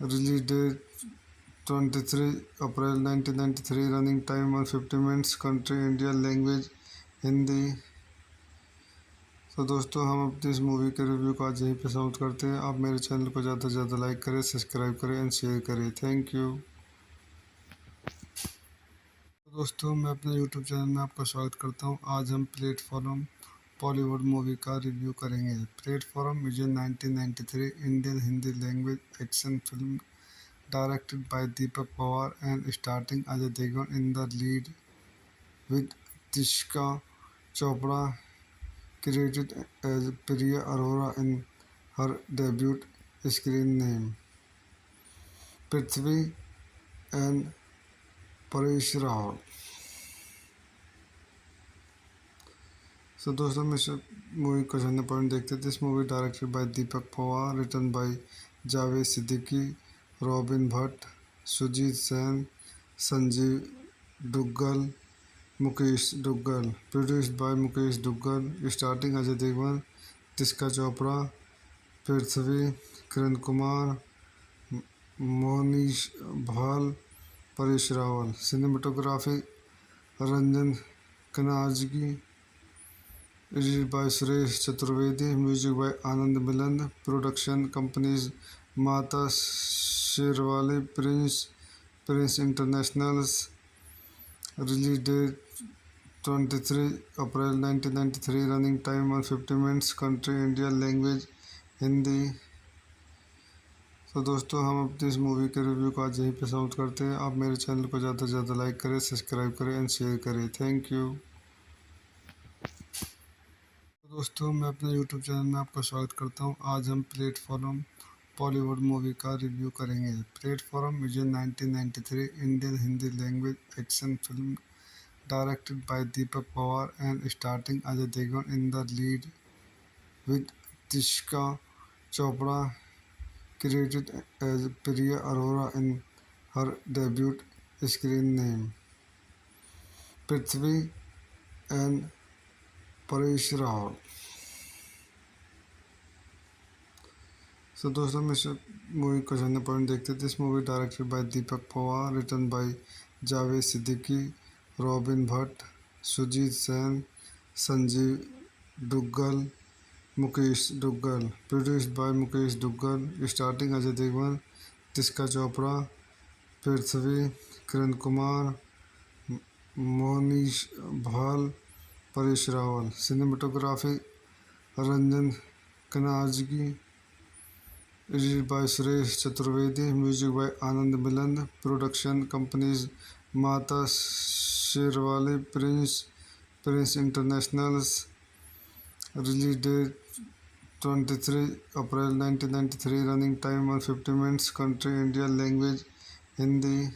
Release date 23 April 1993. Running time 150 minutes. Country India. Language Hindi. तो दोस्तों हम अपनी इस movie के review को आज यहीं पे समाप्त करते हैं. आप मेरे चैनल को ज़्यादा से ज़्यादा लाइक करें, सब्सक्राइब करें एंड शेयर करें. Thank you. तो दोस्तों मैं अपने यूट्यूब चैनल में आपका स्वागत करता हूं. आज हम प्लेटफॉर्म बॉलीवुड मूवी का रिव्यू करेंगे. Platform is a 1993 Indian Hindi language action film directed by Deepak Pawar and starting Ajay Devgan in the lead with Tisca Chopra credited as Priya Arora in her debut screen name. Prithvi and Paresh Rawal. So दोस्तों में से movie का जानने point देखते थे. This movie directed by Deepak Pawar, written by Javed Siddiqui, Robin Bhatt, Sujit Sen, Sanjeev Duggal, Mukesh Duggal. Produced by Mukesh Duggal. Starting Ajay Devgn, Tishka Chopra, Prithvi, Kiran Kumar, Monish Bhal, Paresh Rawal. Cinematography Ranjan Kanerjee. Edited by Suresh Chaturvedi. Music by Anand Milan. Production companies Mata Sherwali, Prince Internationals. Release date 23 April 1993. Running time 150 minutes. Country India. Language Hindi. तो दोस्तों हम अपनी इस movie के review को आज यहीं पे समाप्त करते हैं. आप मेरे चैनल को ज़्यादा से ज़्यादा लाइक करें, सब्सक्राइब करें एंड शेयर करें. Thank you. तो दोस्तों मैं अपने यूट्यूब चैनल में आपका स्वागत करता हूं. आज हम प्लेटफॉर्म बॉलीवुड मूवी का रिव्यू करेंगे. Platform is a 1993 Indian Hindi language action film directed by Deepak Pawar and starting Ajay Devgan in the lead with Tisca Chopra credited as Priya Arora in her debut screen name. Prithvi and Paresh Rawal. So दोस्तों हम इस movie का जानने point देखते थे। This movie directed by Deepak Pawar, written by Javed Siddiqui, robin Bhatt, Sujit Sen, Sanjeev Duggal, Mukesh Duggal, produced by Mukesh Duggal, starting Ajay Devgan, Tisca Chopra, Prithvi, Kiran Kumar, Monish भाल, Paresh Rawal. Cinematography Ranjan कनाजगी, edited by Suresh Chaturvedi, music by Anand Milan, production companies Mata Sherawali Prince internationals, release date 23 April 1993, running time 150 minutes, country India, language Hindi.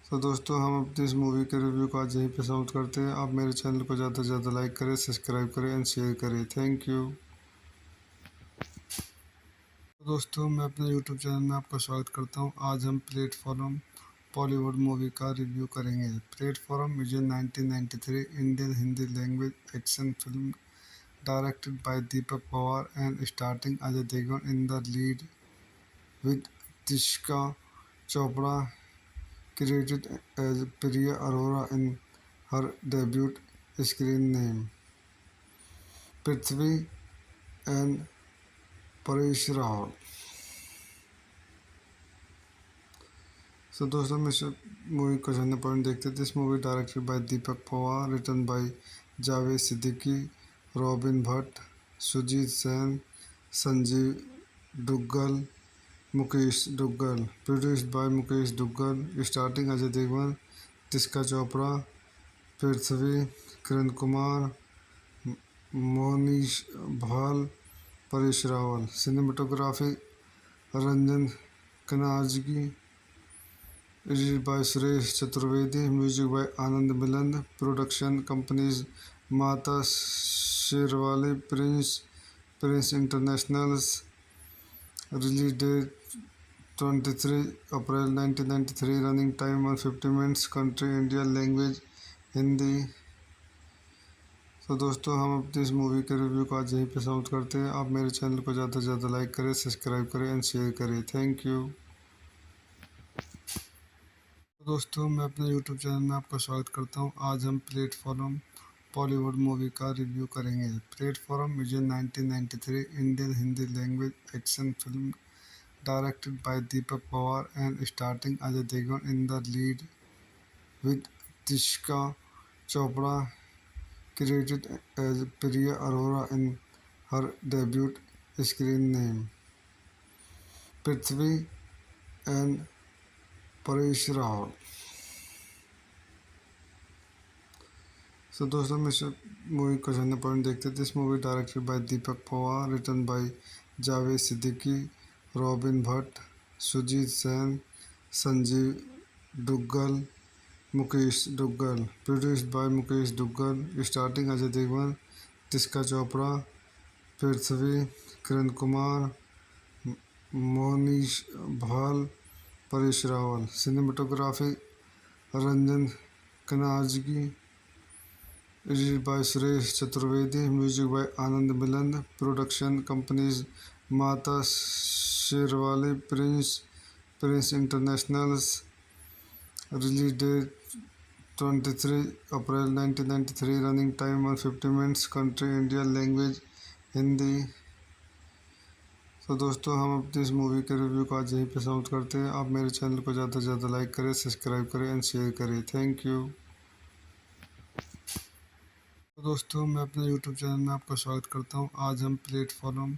तो दोस्तों हम अपनी इस मूवी के रिव्यू को आज यहीं पे समाप्त करते हैं। आप मेरे चैनल को ज़्यादा से ज़्यादा लाइक करें, सब्सक्राइब करें एंड शेयर करें। Thank you. तो दोस्तों मैं अपने यूट्यूब चैनल में आपका स्वागत करता हूं। आज हम प्लेटफॉर्म बॉलीवुड मूवी का रिव्यू करेंगे। Platform is a 1993 Indian Hindi language action film directed by Deepak Pawar and starting Ajay Devgan in the lead with Tisca Chopra, credited as Priya Arora in her debut screen name, Prithvi and Paresh Rawal। So दोस्तों हम इस movie का जानने point देखते थे। This movie directed by Deepak Pawar, written by Javed Siddiqui, robin Bhatt, Sujit Sen, Sanjeev Duggal, Mukesh Duggal, produced by Mukesh Duggal, starting Ajay Devgan, Tisca Chopra, Prithvi, Kiran Kumar, Monish भाल, Paresh Rawal. Cinematography Ranjan कनाजगी, edited by Suresh Chaturvedi, music by Anand Milan, production companies Mata Sherawali Prince internationals, release date 23 April 1993, running time 150 minutes, country India, language Hindi. तो दोस्तों हम अपनी इस मूवी के रिव्यू को आज यहीं पे समाप्त करते हैं। आप मेरे चैनल को ज़्यादा से ज़्यादा लाइक करें, सब्सक्राइब करें एंड शेयर करें। Thank you. तो दोस्तों मैं अपने यूट्यूब चैनल में आपका स्वागत करता हूं। आज हम प्लेटफॉर्म बॉलीवुड मूवी का रिव्यू करेंगे। Platform is a 1993 Indian Hindi language action film directed by Deepak Pawar and starting Ajay Devgan in the lead with Tisca Chopra, credited as Priya Arora in her debut screen name, Prithvi and Paresh Rawal। So दोस्तों हम इस movie का जानने point देखते थे। This movie directed by Deepak Pawar, written by Javed Siddiqui, robin Bhatt, Sujit Sen, Sanjeev Duggal, Mukesh Duggal, produced by Mukesh Duggal, starting Ajay Devgan, Tisca Chopra, Prithvi, Kiran Kumar, Monish भाल, Paresh Rawal. Cinematography Ranjan कनाजगी, edited by Suresh Chaturvedi, music by Anand Milan, production companies Mata Sherawali Prince internationals, release date 23 April 1993, running time 150 minutes, country India, language Hindi. तो दोस्तों हम अपनी इस मूवी के रिव्यू को आज यहीं पे समाप्त करते हैं। आप मेरे चैनल को ज़्यादा से ज़्यादा लाइक करें, सब्सक्राइब करें एंड शेयर करें। Thank you. तो दोस्तों मैं अपने यूट्यूब चैनल में आपका स्वागत करता हूं। आज हम प्लेटफॉर्म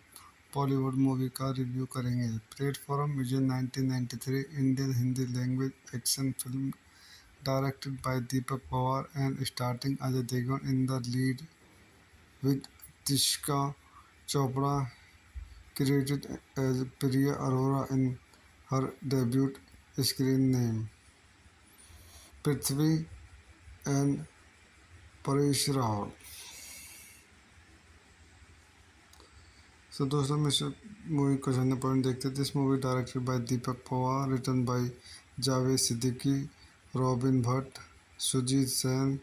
बॉलीवुड मूवी का रिव्यू करेंगे। Platform is a 1993 Indian Hindi language action film directed by Deepak Pawar and starting Ajay Devgan in the lead with Tisca Chopra, credited as Priya Arora in her debut screen name, Prithvi and Paresh Rawal। So दोस्तों हम इस movie का जानने point देखते थे। This movie directed by Deepak Pawar, written by Javed Siddiqui, robin Bhatt, Sujit Sen,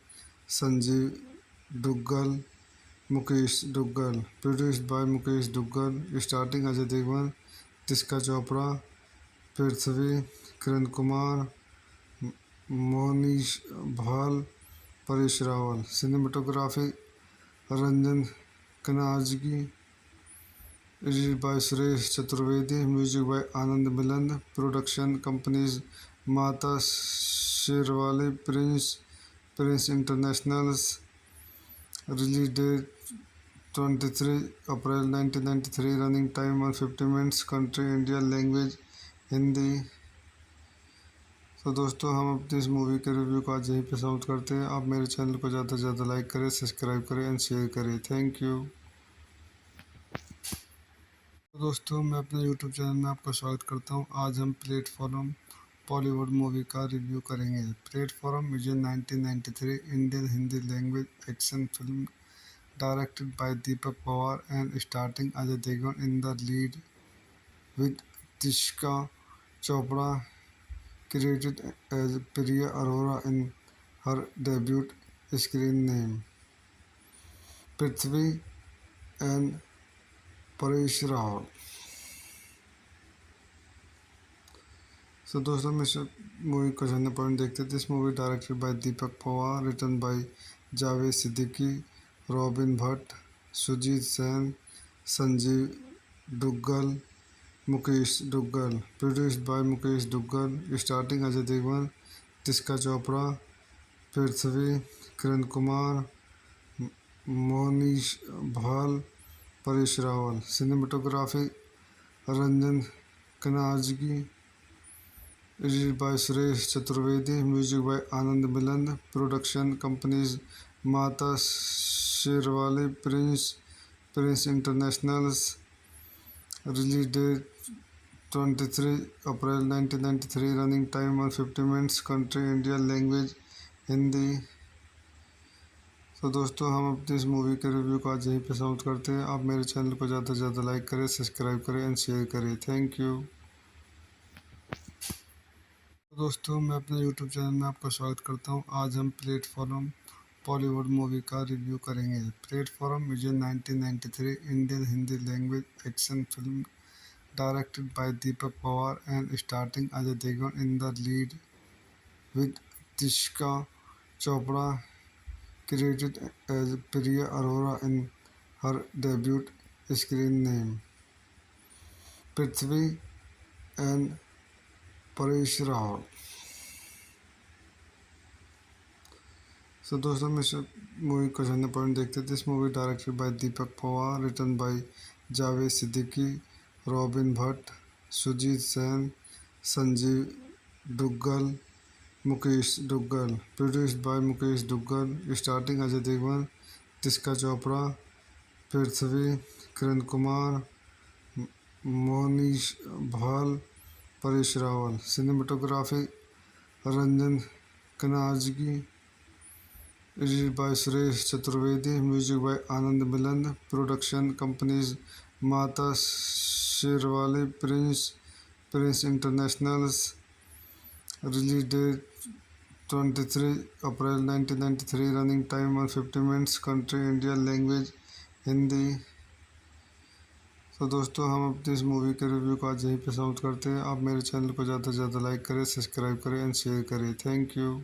Sanjeev Duggal, Mukesh Duggal, produced by Mukesh Duggal, starting Ajay Devgan, Tisca Chopra, Prithvi, Kiran Kumar, Monish भाल, Paresh Rawal. Cinematography Ranjan कनाजगी, edited by Suresh Chaturvedi, music by Anand Milan, production companies Mata Sherawali Prince internationals. Release date 23 April 1993, running time 150 minutes, country India, language Hindi. तो दोस्तों हम अपनी इस मूवी के रिव्यू को आज यहीं पे समाप्त करते हैं। आप मेरे चैनल को ज़्यादा से ज़्यादा लाइक करें, सब्सक्राइब करें एंड शेयर करें। Thank you. तो दोस्तों मैं अपने यूट्यूब चैनल में आपका स्वागत करता हूं। आज हम प्लेटफॉर्म बॉलीवुड मूवी का रिव्यू करेंगे। Platform is a 1993 Indian Hindi language action film directed by Deepak Pawar and starting Ajay Devgan in the lead with Tisca Chopra created as Priya Arora in her debut screen name, Prithvi and Paresh Rawal। So दोस्तों मैं movie का general point देखते थे। This movie directed by Deepak Pawar, written by Javed Siddiqui, robin Bhatt, Sujit Sen, Sanjeev Duggal, Mukesh Duggal, produced by Mukesh Duggal, starting Ajay Devgan, Tisca Chopra, Prithvi, Kiran Kumar, Monish भाल, Paresh Rawal. Cinematography Ranjan कनाजगी, edited by Suresh Chaturvedi, music by Anand Milan, production companies Mata Sherawali Prince internationals. Release date 23 April 1993, running time 150 minutes, country India, language Hindi. तो दोस्तों हम अपनी इस movie के review को आज यहीं पे समाप्त करते हैं। आप मेरे चैनल को ज़्यादा से ज़्यादा लाइक करें, सब्सक्राइब करें एंड शेयर करें। Thank you. तो दोस्तों मैं अपने यूट्यूब चैनल में आपका स्वागत करता हूं। आज हम प्लेटफॉर्म बॉलीवुड मूवी का रिव्यू करेंगे। Platform is a 1993 Indian Hindi language action film directed by Deepak Pawar and starting Ajay Devgan in the lead with Tisca Chopra created as Priya Arora in her debut screen name, Prithvi and Paresh Rawal। So दोस्तों मैं movie का general point देखते थे। This movie directed by Deepak Pawar, written by Javed Siddiqui, robin Bhatt, Sujit Sen, Sanjeev Duggal, Mukesh Duggal, produced by Mukesh Duggal, starting Ajay Devgan, Tisca Chopra, Prithvi, Kiran Kumar, Monish भाल, Paresh Rawal. Cinematography Ranjan कनाजगी, edited by Suresh Chaturvedi, music by Anand Milan, production companies Mata Sherawali Prince internationals. Release date 23 April 1993, running time 150 minutes, country India, language Hindi. तो दोस्तों हम अपनी इस movie के review को आज यहीं पे समाप्त करते हैं। आप मेरे चैनल को ज़्यादा से ज़्यादा लाइक करें, सब्सक्राइब करें एंड शेयर करें। Thank you.